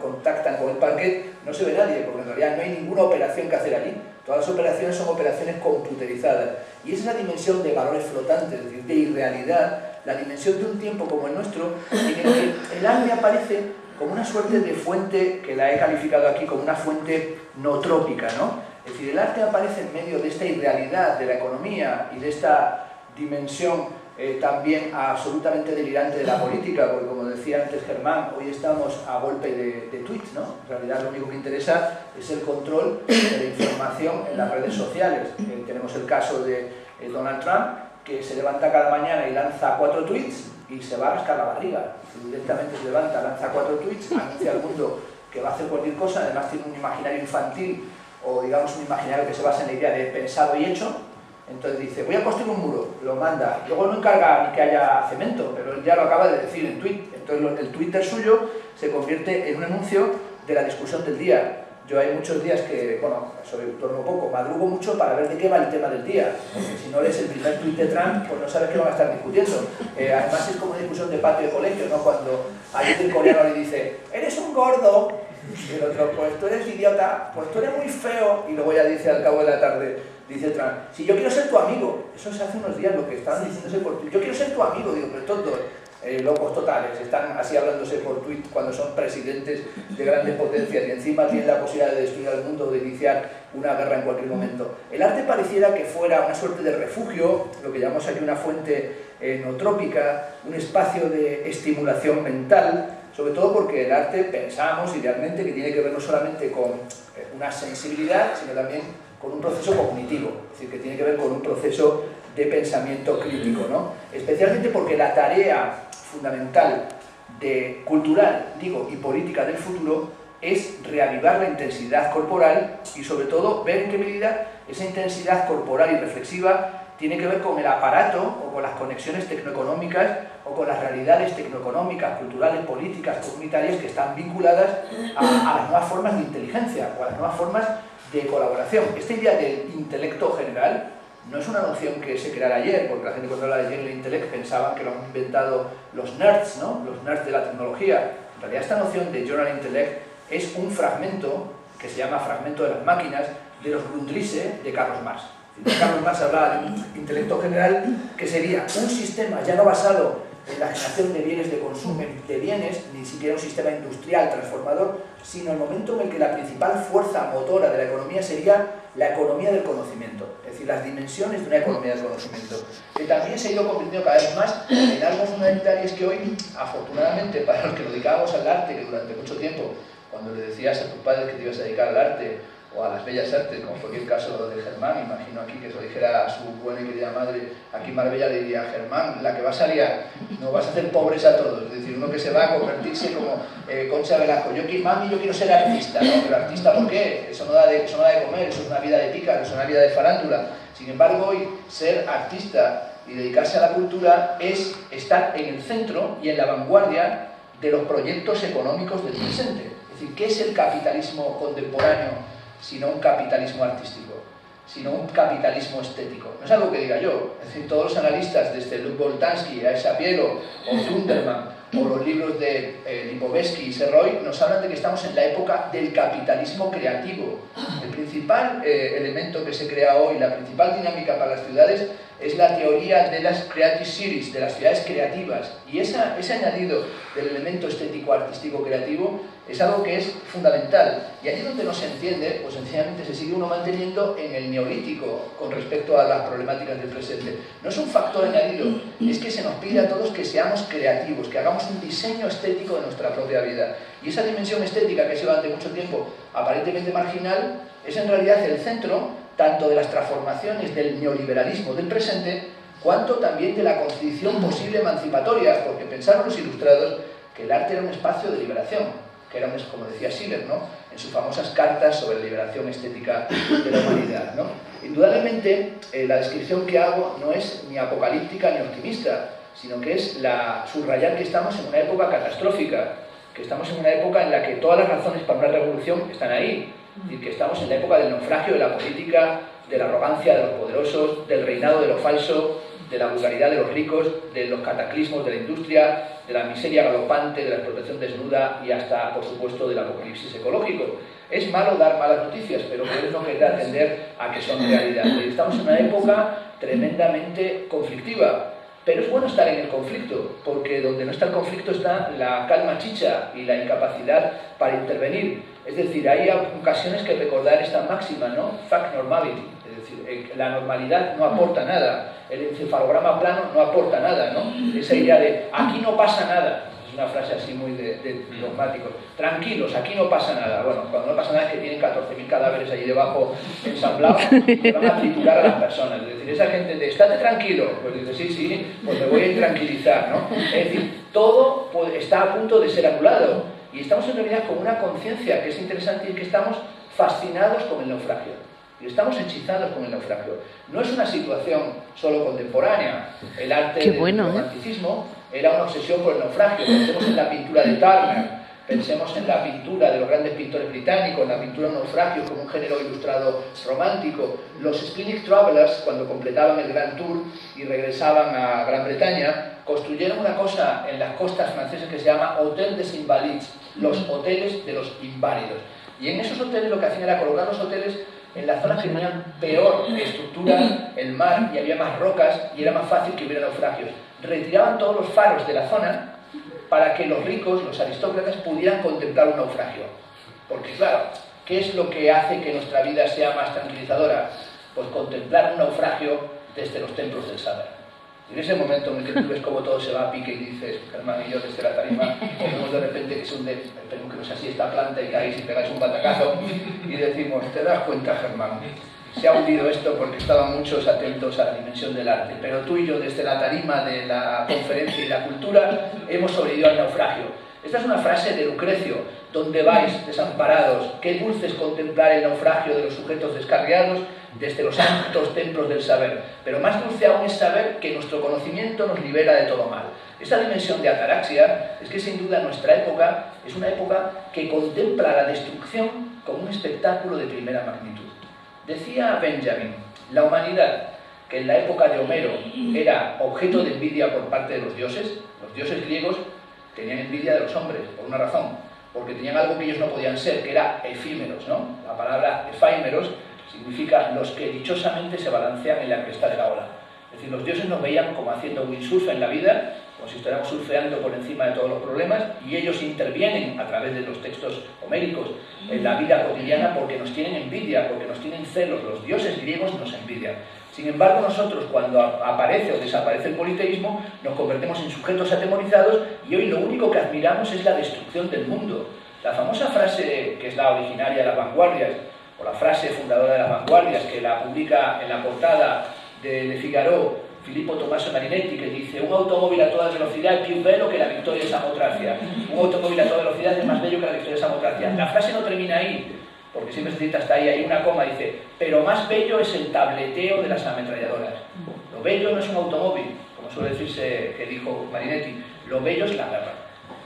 contactan con el parquet no se ve nadie, porque en realidad no hay ninguna operación que hacer allí. Todas las operaciones son operaciones computerizadas. Y esa es la dimensión de valores flotantes, es decir, de irrealidad, la dimensión de un tiempo como el nuestro, en el que el arte aparece como una suerte de fuente, que la he calificado aquí como una fuente nootrópica, ¿no? Es decir, el arte aparece en medio de esta irrealidad de la economía y de esta dimensión también absolutamente delirante de la política, porque como decía antes Germán, hoy estamos a golpe de tweets, ¿no? En realidad lo único que interesa es el control de la información en las redes sociales. Tenemos el caso de Donald Trump, que se levanta cada mañana y lanza 4 tweets y se va a rascar la barriga. Directamente se levanta, lanza 4 tweets, anuncia al mundo que va a hacer cualquier cosa, además tiene un imaginario infantil, o digamos un imaginario que se basa en la idea de pensado y hecho. Entonces dice, voy a construir un muro, lo manda, luego no encarga ni que haya cemento, pero él ya lo acaba de decir en tweet. Entonces el Twitter suyo se convierte en un anuncio de la discusión del día. Yo hay muchos días que, bueno, duermo poco, madrugo mucho para ver de qué va el tema del día, porque si no lees el primer tweet de Trump, pues no sabes qué van a estar discutiendo. Además es como una discusión de patio de colegio, ¿no? Cuando alguien coreano le dice, eres un gordo, y el otro, pues tú eres idiota, pues tú eres muy feo, y luego ya dice al cabo de la tarde, dice Trump, si yo quiero ser tu amigo, eso se hace unos días lo que estaban diciéndose por Twitter, yo quiero ser tu amigo, digo, pero tontos, locos totales, están así hablándose por tweet cuando son presidentes de grandes potencias y encima tienen la posibilidad de destruir al mundo, de iniciar una guerra en cualquier momento. El arte pareciera que fuera una suerte de refugio, lo que llamamos aquí una fuente nootrópica, un espacio de estimulación mental, sobre todo porque el arte pensamos idealmente que tiene que ver no solamente con una sensibilidad, sino también con un proceso cognitivo, es decir, que tiene que ver con un proceso de pensamiento crítico, ¿no? Especialmente porque la tarea fundamental cultural, digo, y política del futuro es reavivar la intensidad corporal y sobre todo ver en qué medida esa intensidad corporal y reflexiva tiene que ver con el aparato o con las conexiones tecnoeconómicas o con las realidades tecnoeconómicas, culturales, políticas, comunitarias que están vinculadas a las nuevas formas de inteligencia o a las nuevas formas de colaboración. Esta idea del intelecto general, no es una noción que se creara ayer, porque la gente cuando habla de General Intellect pensaban que lo han inventado los nerds, ¿no? Los nerds de la tecnología. En realidad esta noción de General Intellect es un fragmento, que se llama fragmento de las máquinas, de los Grundrisse de Carlos Marx. Carlos Marx hablaba de un intelecto general que sería un sistema ya no basado en la generación de bienes de consumo, de bienes, ni siquiera un sistema industrial transformador, sino el momento en el que la principal fuerza motora de la economía sería la economía del conocimiento, es decir, las dimensiones de una economía del conocimiento, que también se ha ido convirtiendo cada vez más en algo fundamental, y es que hoy, afortunadamente, para los que nos dedicábamos al arte, que durante mucho tiempo, cuando le decías a tus padres que te ibas a dedicar al arte, o a las bellas artes, como fue el caso de Germán, imagino aquí que se lo dijera a su buena y querida madre, aquí en Marbella le diría: Germán, la que vas a liar, no vas a hacer pobres a todos, es decir, uno que se va a convertirse como Concha Velasco, mami, yo quiero ser artista, ¿no? Pero artista, ¿por qué? Eso no da de comer, eso es una vida de pica, eso es una vida de farándula. Sin embargo, hoy ser artista y dedicarse a la cultura es estar en el centro y en la vanguardia de los proyectos económicos del presente. Es decir, ¿qué es el capitalismo contemporáneo sino un capitalismo artístico, sino un capitalismo estético? No es algo que diga yo, es decir, todos los analistas, desde Luc Boltanski a Sapielo o Dunderman, o los libros de Lipovetsky y Serroy, nos hablan de que estamos en la época del capitalismo creativo. El principal elemento que se crea hoy, la principal dinámica para las ciudades, es la teoría de las creative cities, de las ciudades creativas, y ese añadido del elemento estético, artístico, creativo es algo que es fundamental, y allí donde no se entiende, pues sencillamente se sigue uno manteniendo en el neolítico con respecto a las problemáticas del presente. No es un factor añadido, es que se nos pide a todos que seamos creativos, que hagamos un diseño estético de nuestra propia vida, y esa dimensión estética que ha sido durante mucho tiempo aparentemente marginal es en realidad el centro tanto de las transformaciones del neoliberalismo del presente, cuanto también de la constitución posible emancipatoria, porque pensaron los ilustrados que el arte era un espacio de liberación, que era, como decía Schiller, ¿no?, en sus famosas cartas sobre la liberación estética de la humanidad, ¿no? Indudablemente, la descripción que hago no es ni apocalíptica ni optimista, sino que es subrayar que estamos en una época catastrófica, que estamos en una época en la que todas las razones para una revolución están ahí, y que estamos en la época del naufragio de la política, de la arrogancia de los poderosos, del reinado de lo falso, de la vulgaridad de los ricos, de los cataclismos de la industria, de la miseria galopante, de la explotación desnuda y hasta, por supuesto, del apocalipsis ecológico. Es malo dar malas noticias, pero puedes no querer atender a que son realidad. Estamos en una época tremendamente conflictiva, pero es bueno estar en el conflicto, porque donde no está el conflicto está la calma chicha y la incapacidad para intervenir. Es decir, hay ocasiones que recordar esta máxima, ¿no? Fact normality, es decir, la normalidad no aporta nada, el encefalograma plano no aporta nada, ¿no? Esa idea de aquí no pasa nada, es una frase así muy de dogmáticos, tranquilos, aquí no pasa nada. Bueno, cuando no pasa nada es que tienen 14.000 cadáveres allí debajo ensamblados que van a triturar a las personas. Es decir, esa gente de estate tranquilo, pues dice sí, pues me voy a tranquilizar, ¿no? Es decir, todo está a punto de ser anulado. Y estamos en realidad con una conciencia que es interesante, y que estamos fascinados con el naufragio. Y estamos hechizados con el naufragio. No es una situación solo contemporánea. El arte del romanticismo era una obsesión por el naufragio. Pensemos en la pintura de Turner, pensemos en la pintura de los grandes pintores británicos, la pintura de naufragios como un género ilustrado romántico. Los Splendid Travelers, cuando completaban el Grand Tour y regresaban a Gran Bretaña, construyeron una cosa en las costas francesas que se llama Hotel des Invalides, los hoteles de los inválidos. Y en esos hoteles lo que hacían era colocar los hoteles en las zonas que tenían peor estructura, el mar, y había más rocas y era más fácil que hubiera naufragios. Retiraban todos los faros de la zona para que los ricos, los aristócratas, pudieran contemplar un naufragio. Porque claro, ¿qué es lo que hace que nuestra vida sea más tranquilizadora? Pues contemplar un naufragio desde los templos del saber. Y en ese momento en el que tú ves cómo todo se va a pique y dices, Germán y yo desde la tarima, o vemos de repente que se hunde, esperemos que no sea así esta planta, y caéis y pegáis un batacazo, y decimos, ¿te das cuenta, Germán? Se ha hundido esto porque estaban muchos atentos a la dimensión del arte, pero tú y yo desde la tarima de la conferencia y la cultura hemos sobrevivido al naufragio. Esta es una frase de Lucrecio: ¿dónde vais, desamparados? Qué dulce es contemplar el naufragio de los sujetos descarriados desde los santos templos del saber. Pero más dulce aún es saber que nuestro conocimiento nos libera de todo mal. Esta dimensión de ataraxia es que sin duda nuestra época es una época que contempla la destrucción como un espectáculo de primera magnitud. Decía Benjamin, la humanidad que en la época de Homero era objeto de envidia por parte de los dioses griegos tenían envidia de los hombres, por una razón, porque tenían algo que ellos no podían ser, que era efímeros, ¿no? La palabra efímeros significa los que dichosamente se balancean en la cresta de la ola. Es decir, los dioses nos veían como haciendo windsurf en la vida, como si estuviéramos surfeando por encima de todos los problemas, y ellos intervienen a través de los textos homéricos en la vida cotidiana porque nos tienen envidia, porque nos tienen celos. Los dioses griegos nos envidian. Sin embargo, nosotros, cuando aparece o desaparece el politeísmo, nos convertimos en sujetos atemorizados y hoy lo único que admiramos es la destrucción del mundo. La famosa frase, que es la originaria de las vanguardias, o la frase fundadora de las vanguardias, que la publica en la portada de Le Figaro Filippo Tommaso Marinetti, que dice: un automóvil a toda velocidad es más bello que la victoria de Samotracia. Un automóvil a toda velocidad es más bello que la victoria de Samotracia. La frase no termina ahí, porque siempre se cita hasta ahí, hay una coma, dice: pero más bello es el tableteo de las ametralladoras. Lo bello no es un automóvil, como suele decirse, que dijo Marinetti, lo bello es la guerra,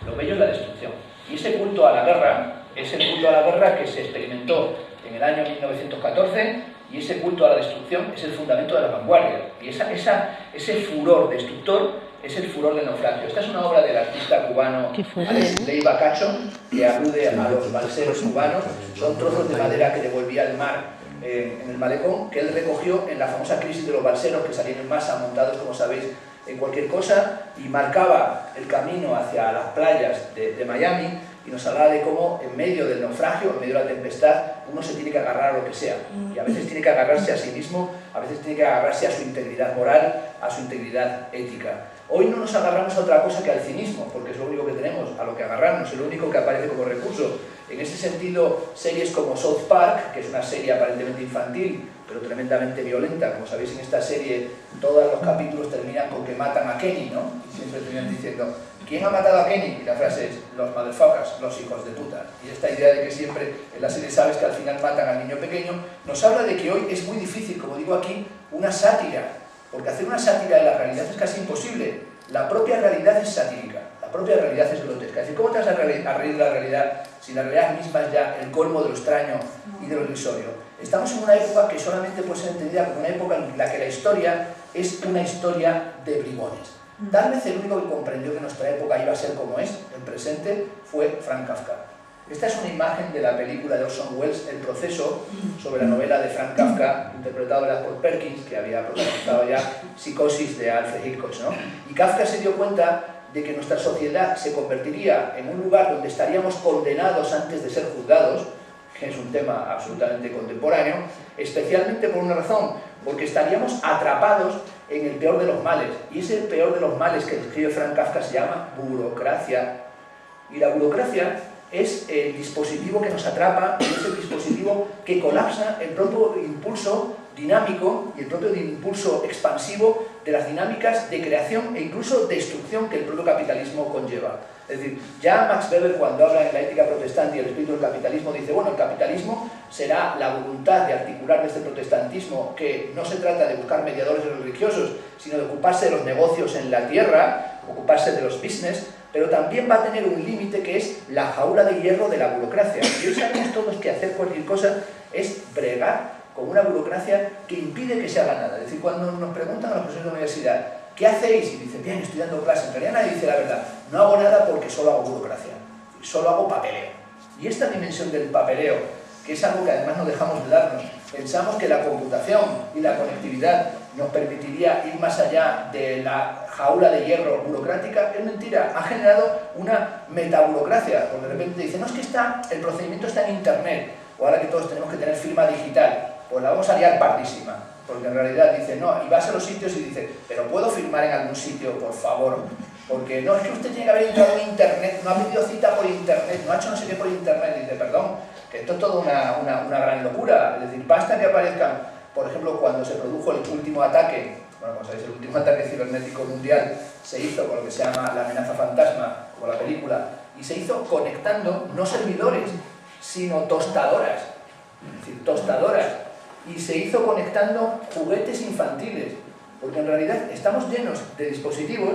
lo bello es la destrucción. Y ese culto a la guerra es el culto a la guerra que se experimentó en el año 1914, y ese culto a la destrucción es el fundamento de la vanguardia. Y ese furor destructor es el furor del naufragio. Esta es una obra del artista cubano Alexis Leiva Cacho, que alude a los balseros cubanos. Son trozos de madera que devolvía el mar en el malecón, que él recogió en la famosa crisis de los balseros, que salían en masa montados, como sabéis, en cualquier cosa, y marcaba el camino hacia las playas de Miami, y nos hablaba de cómo en medio del naufragio, en medio de la tempestad, uno se tiene que agarrar a lo que sea, y a veces tiene que agarrarse a sí mismo, a veces tiene que agarrarse a su integridad moral, a su integridad ética. Hoy no nos agarramos a otra cosa que al cinismo, porque es lo único que tenemos a lo que agarrarnos, es lo único que aparece como recurso. En ese sentido, series como South Park, que es una serie aparentemente infantil, pero tremendamente violenta, como sabéis, en esta serie todos los capítulos terminan con que matan a Kenny, ¿no? Y siempre terminan diciendo: ¿quién ha matado a Kenny? Y la frase es: los motherfuckers, los hijos de puta. Y esta idea de que siempre en la serie sabes que al final matan al niño pequeño, nos habla de que hoy es muy difícil, como digo aquí, una sátira, porque hacer una sátira de la realidad es casi imposible. La propia realidad es satírica, la propia realidad es grotesca. Es decir, ¿cómo te vas a reír de la realidad si la realidad misma es ya el colmo de lo extraño y de lo irrisorio? Estamos en una época que solamente puede ser entendida como una época en la que la historia es una historia de bribones. Tal vez el único que comprendió que nuestra época iba a ser como es, el presente, fue Frank Kafka. Esta es una imagen de la película de Orson Welles, El proceso, sobre la novela de Frank Kafka, interpretado por Perkins, que había protagonizado ya Psicosis de Alfred Hitchcock, ¿no? Y Kafka se dio cuenta de que nuestra sociedad se convertiría en un lugar donde estaríamos condenados antes de ser juzgados, que es un tema absolutamente contemporáneo, especialmente por una razón, porque estaríamos atrapados en el peor de los males. Y ese peor de los males que describe Frank Kafka se llama burocracia. Y la burocracia es el dispositivo que nos atrapa, es el dispositivo que colapsa el propio impulso dinámico y el propio impulso expansivo de las dinámicas de creación e incluso destrucción que el propio capitalismo conlleva. Es decir, ya Max Weber, cuando habla en la ética protestante y el espíritu del capitalismo, dice: bueno, el capitalismo será la voluntad de articular este protestantismo, que no se trata de buscar mediadores religiosos, sino de ocuparse de los negocios en la tierra, ocuparse de los business, pero también va a tener un límite que es la jaula de hierro de la burocracia. Y hoy sabemos todos que hacer cualquier cosa es bregar con una burocracia que impide que se haga nada. Es decir, cuando nos preguntan a los profesores de la universidad: ¿qué hacéis? Y dicen: bien, estoy dando clase. En realidad nadie dice la verdad. No hago nada porque solo hago burocracia. Solo hago papeleo. Y esta dimensión del papeleo, que es algo que además no dejamos de darnos, pensamos que la computación y la conectividad nos permitiría ir más allá de la jaula de hierro burocrática, es mentira. Ha generado una metaburocracia, porque de repente dicen: no, es que el procedimiento está en internet, o ahora que todos tenemos que tener firma digital, pues la vamos a liar pardísima, porque en realidad dicen: no, y vas a los sitios y dices: pero ¿puedo firmar en algún sitio, por favor? Porque no, es que usted tiene que haber entrado en internet, no ha pedido cita por internet, no ha hecho no sé qué por internet. Y dice: perdón, que esto es toda una gran locura. Es decir, basta que aparezcan, por ejemplo, cuando se produjo el último ataque, bueno, como sabéis, el último ataque cibernético mundial se hizo con lo que se llama la amenaza fantasma, como la película, y se hizo conectando no servidores, sino tostadoras. Es decir, tostadoras. Y se hizo conectando juguetes infantiles, porque en realidad estamos llenos de dispositivos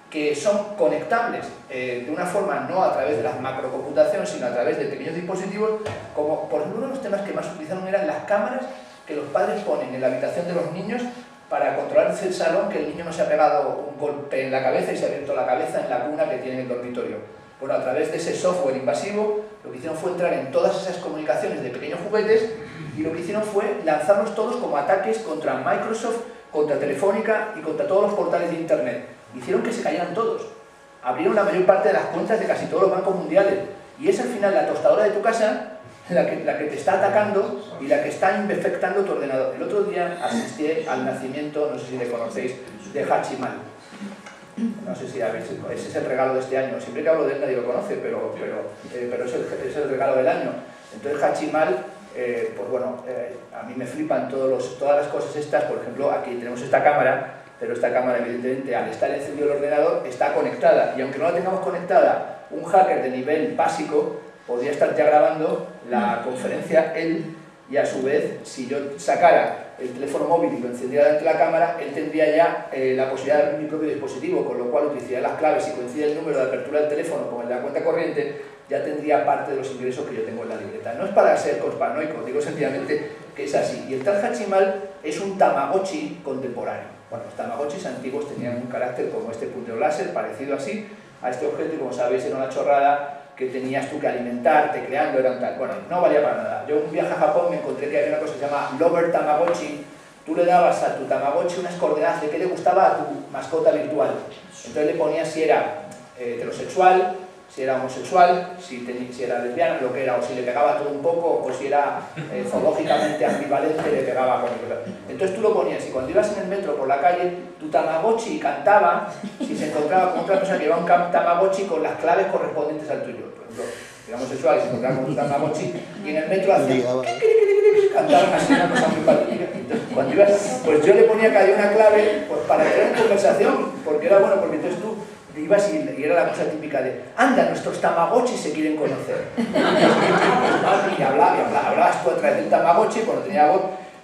que son conectables de una forma no a través de la macrocomputación, sino a través de pequeños dispositivos, como por ejemplo uno de los temas que más utilizaron eran las cámaras que los padres ponen en la habitación de los niños para controlar el salón que el niño no se ha pegado un golpe en la cabeza y se ha abierto la cabeza en la cuna que tiene en el dormitorio. Bueno, a través de ese software invasivo, lo que hicieron fue entrar en todas esas comunicaciones de pequeños juguetes y lo que hicieron fue lanzarlos todos como ataques contra Microsoft, contra Telefónica y contra todos los portales de Internet. Hicieron que se cayeran todos. Abrieron la mayor parte de las cuentas de casi todos los bancos mundiales. Y es al final la tostadora de tu casa la que te está atacando y la que está infectando tu ordenador. El otro día asistí al nacimiento, no sé si le conocéis, de Hachimal. No sé si habéis, ese es el regalo de este año. Siempre que hablo de él nadie lo conoce, pero es el regalo del año. Entonces Hachimal, pues bueno, a mí me flipan todas las cosas estas. Por ejemplo, aquí tenemos esta cámara, pero esta cámara evidentemente al estar encendido el ordenador está conectada. Y aunque no la tengamos conectada, un hacker de nivel básico podría estar ya grabando la conferencia él, y a su vez, si yo sacara el teléfono móvil y lo encendiera delante de la cámara, él tendría ya la posibilidad de abrir mi propio dispositivo, con lo cual utilizaría las claves. Si coincide el número de apertura del teléfono con el de la cuenta corriente, ya tendría parte de los ingresos que yo tengo en la libreta. No es para ser conspanoico, digo sencillamente que es así. Y el tal Hachimal es un Tamagotchi contemporáneo. Bueno, los Tamagotchis antiguos tenían un carácter como este puntero láser, parecido así a este objeto, y como sabéis era una chorrada que tenías tú que alimentarte, creando, eran tal. Bueno, no valía para nada. Yo un viaje a Japón me encontré que había una cosa que se llama Lover Tamagotchi. Tú le dabas a tu Tamagotchi unas coordenadas de qué le gustaba a tu mascota virtual. Entonces le ponías si era heterosexual, si era homosexual, si era lesbiana, lo que era, o si le pegaba todo un poco, o si era zoológicamente ambivalente, le pegaba con el... Entonces tú lo ponías, y cuando ibas en el metro por la calle, tu Tamagotchi cantaba si se encontraba con otra persona que llevaba un Tamagotchi con las claves correspondientes al tuyo. Por ejemplo, si era homosexual y se encontraba con tu Tamagotchi, y en el metro hacía... cantaban así una cosa muy patética. Entonces, cuando ibas, pues yo le ponía cada día una clave pues, para entrar en conversación, porque era bueno, porque entonces tú ibas y era la cosa típica de anda, nuestros Tamagotchis se quieren conocer. Y hablabas tú a través del Tamagotchi cuando tenía voz,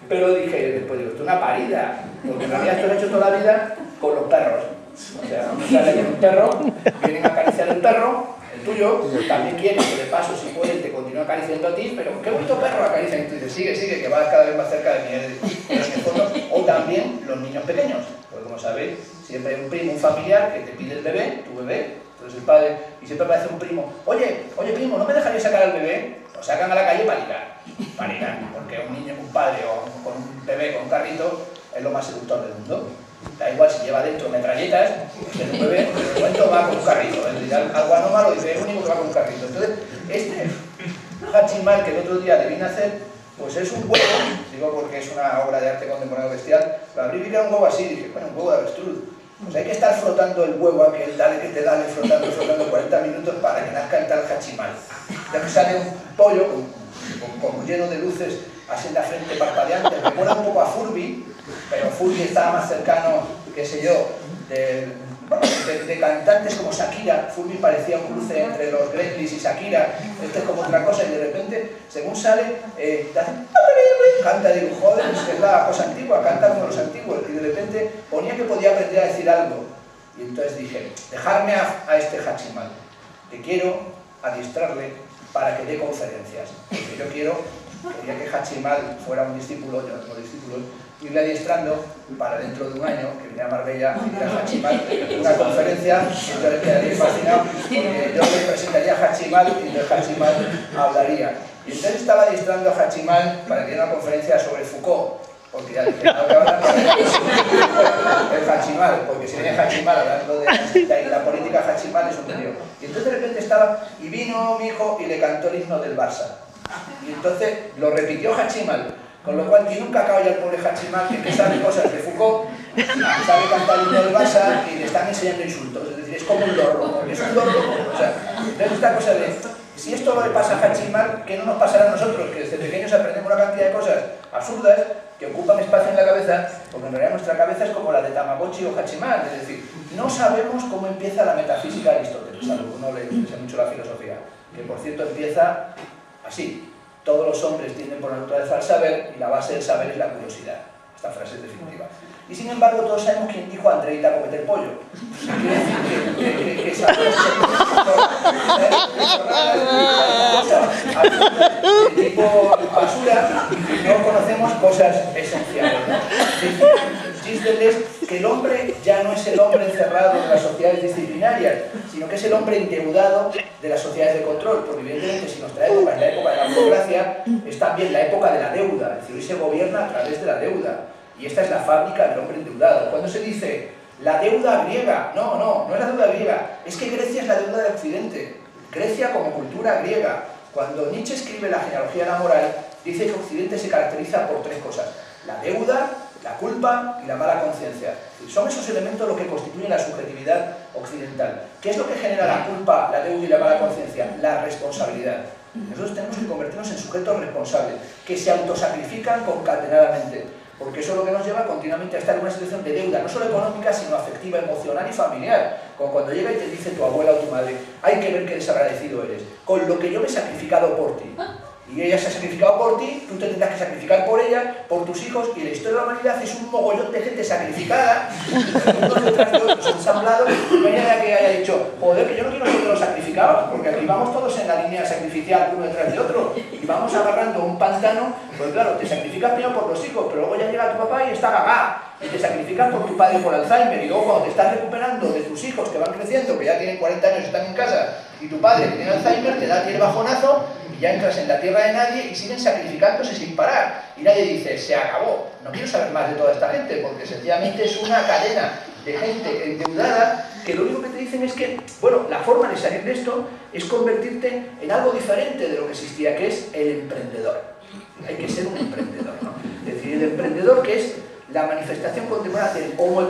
pero dije, después digo, esto es una parida, porque en realidad esto lo he hecho toda la vida con los perros. O sea, uno sale con un perro, vienen a acariciar el perro, el tuyo, también quieren que de paso, si pueden, te continúe acariciando a ti, pero qué bonito perro acaricia, y tú dices, sigue, que vas cada vez más cerca de mí. O también los niños pequeños, porque como sabéis, siempre hay un primo, un familiar que te pide el bebé, tu bebé, entonces el padre, y siempre aparece un primo, oye primo, ¿no me dejarías sacar al bebé? Lo sacan a la calle para ligar, porque un niño, un padre o con un bebé con un carrito es lo más seductor del mundo. Da igual si lleva dentro metralletas, que un bebé, pero de momento va con un carrito, algo anómalo, dice, es el único que va con un carrito. Entonces, este Hachimal que el otro día le vine a hacer, pues es un huevo, digo porque es una obra de arte contemporáneo bestial, lo abrí y vi un huevo así, dije, bueno, un huevo de avestruz. Pues hay que estar frotando el huevo aquel, dale que te dale, frotando 40 minutos para que nazca el tal Hachimal. Ya que sale un pollo con lleno de luces, así en la frente parpadeante, me recuerda un poco a Furby, pero Furby estaba más cercano, qué sé yo, de cantantes como Shakira. Furby parecía un cruce entre los Gremlins y Shakira. Esto es como otra cosa, y de repente, según sale, te hace... canta, digo, joder, es la cosa antigua, canta como los antiguos, y de repente ponía que podía aprender a decir algo. Y entonces dije, dejarme a este Hachimal, que quiero adiestrarle para que dé conferencias, porque yo quería que Hachimal fuera un discípulo, yo no tengo discípulos, irle adiestrando para dentro de un año, que viene a Marbella, y ir a Hachimal, una conferencia, y entonces quedaría fascinado, porque yo le presentaría a Hachimal y entonces Hachimal hablaría. Y entonces estaba adiestrando a Hachimal para que diera una conferencia sobre Foucault, porque ya dije, no, que hablar el Hachimal, porque si viene Hachimal hablando de la política, Hachimal es un tío. Y entonces de repente y vino mi hijo y le cantó el himno del Barça. Y entonces lo repitió Hachimal, con lo cual tiene un cacao ya el pobre Hachimal que sabe cosas de Foucault, sabe cantar el himno del Barça y le están enseñando insultos. Es decir, es como un lorro, es un lorro. O sea, entonces esta cosa de, si esto le pasa a Hachimal, ¿qué no nos pasará a nosotros? Que desde pequeños aprendemos una cantidad de cosas absurdas que ocupan espacio en la cabeza, porque en realidad nuestra cabeza es como la de Tamagotchi o Hachimal, es decir, no sabemos cómo empieza la metafísica de Aristóteles, a alguno le interesa mucho la filosofía, que por cierto empieza así: todos los hombres tienden por naturaleza al saber y la base del saber es la curiosidad. Esta frase es definitiva. Y sin embargo todos sabemos quién dijo a Andreita cometer pollo. Quiere decir que sabemos de tipo basura y no conocemos cosas esenciales, ¿no? Aristóteles que el hombre ya no es el hombre encerrado en las sociedades disciplinarias, sino que es el hombre endeudado de las sociedades de control, porque evidentemente si nuestra época es la época de la burocracia, es también la época de la deuda, es decir, hoy se gobierna a través de la deuda, y esta es la fábrica del hombre endeudado. Cuando se dice la deuda griega, no es la deuda griega, es que Grecia es la deuda del Occidente, Grecia como cultura griega. Cuando Nietzsche escribe la genealogía de la moral, dice que Occidente se caracteriza por tres cosas: la deuda, la culpa y la mala conciencia. Son esos elementos los que constituyen la subjetividad occidental. ¿Qué es lo que genera la culpa, la deuda y la mala conciencia? La responsabilidad. Nosotros tenemos que convertirnos en sujetos responsables, que se autosacrifican concatenadamente, porque eso es lo que nos lleva continuamente a estar en una situación de deuda, no solo económica, sino afectiva, emocional y familiar. Como cuando llega y te dice tu abuela o tu madre: hay que ver qué desagradecido eres, con lo que yo me he sacrificado por ti. Y ella se ha sacrificado por ti, tú te tendrás que sacrificar por ella, por tus hijos, y la historia de la humanidad es un mogollón de gente sacrificada, unos detrás de otros ensamblados, y no hay nadie que haya dicho: joder, que yo no quiero ser de los sacrificados, porque aquí vamos todos en la línea sacrificial uno detrás de otro, y vamos agarrando un pantano. Pues claro, te sacrificas primero por los hijos, pero luego ya llega tu papá y está gagá, y te sacrificas por tu padre por Alzheimer, y luego cuando te estás recuperando de tus hijos que van creciendo, que ya tienen 40 años y están en casa, y tu padre que tiene Alzheimer te da el bajonazo, y ya entras en la tierra de nadie y siguen sacrificándose sin parar. Y nadie dice: se acabó. No quiero saber más de toda esta gente, porque sencillamente es una cadena de gente endeudada que lo único que te dicen es que, bueno, la forma de salir de esto es convertirte en algo diferente de lo que existía, que es el emprendedor. Hay que ser un emprendedor, ¿no? Es decir, el emprendedor, que es la manifestación contemporánea del homo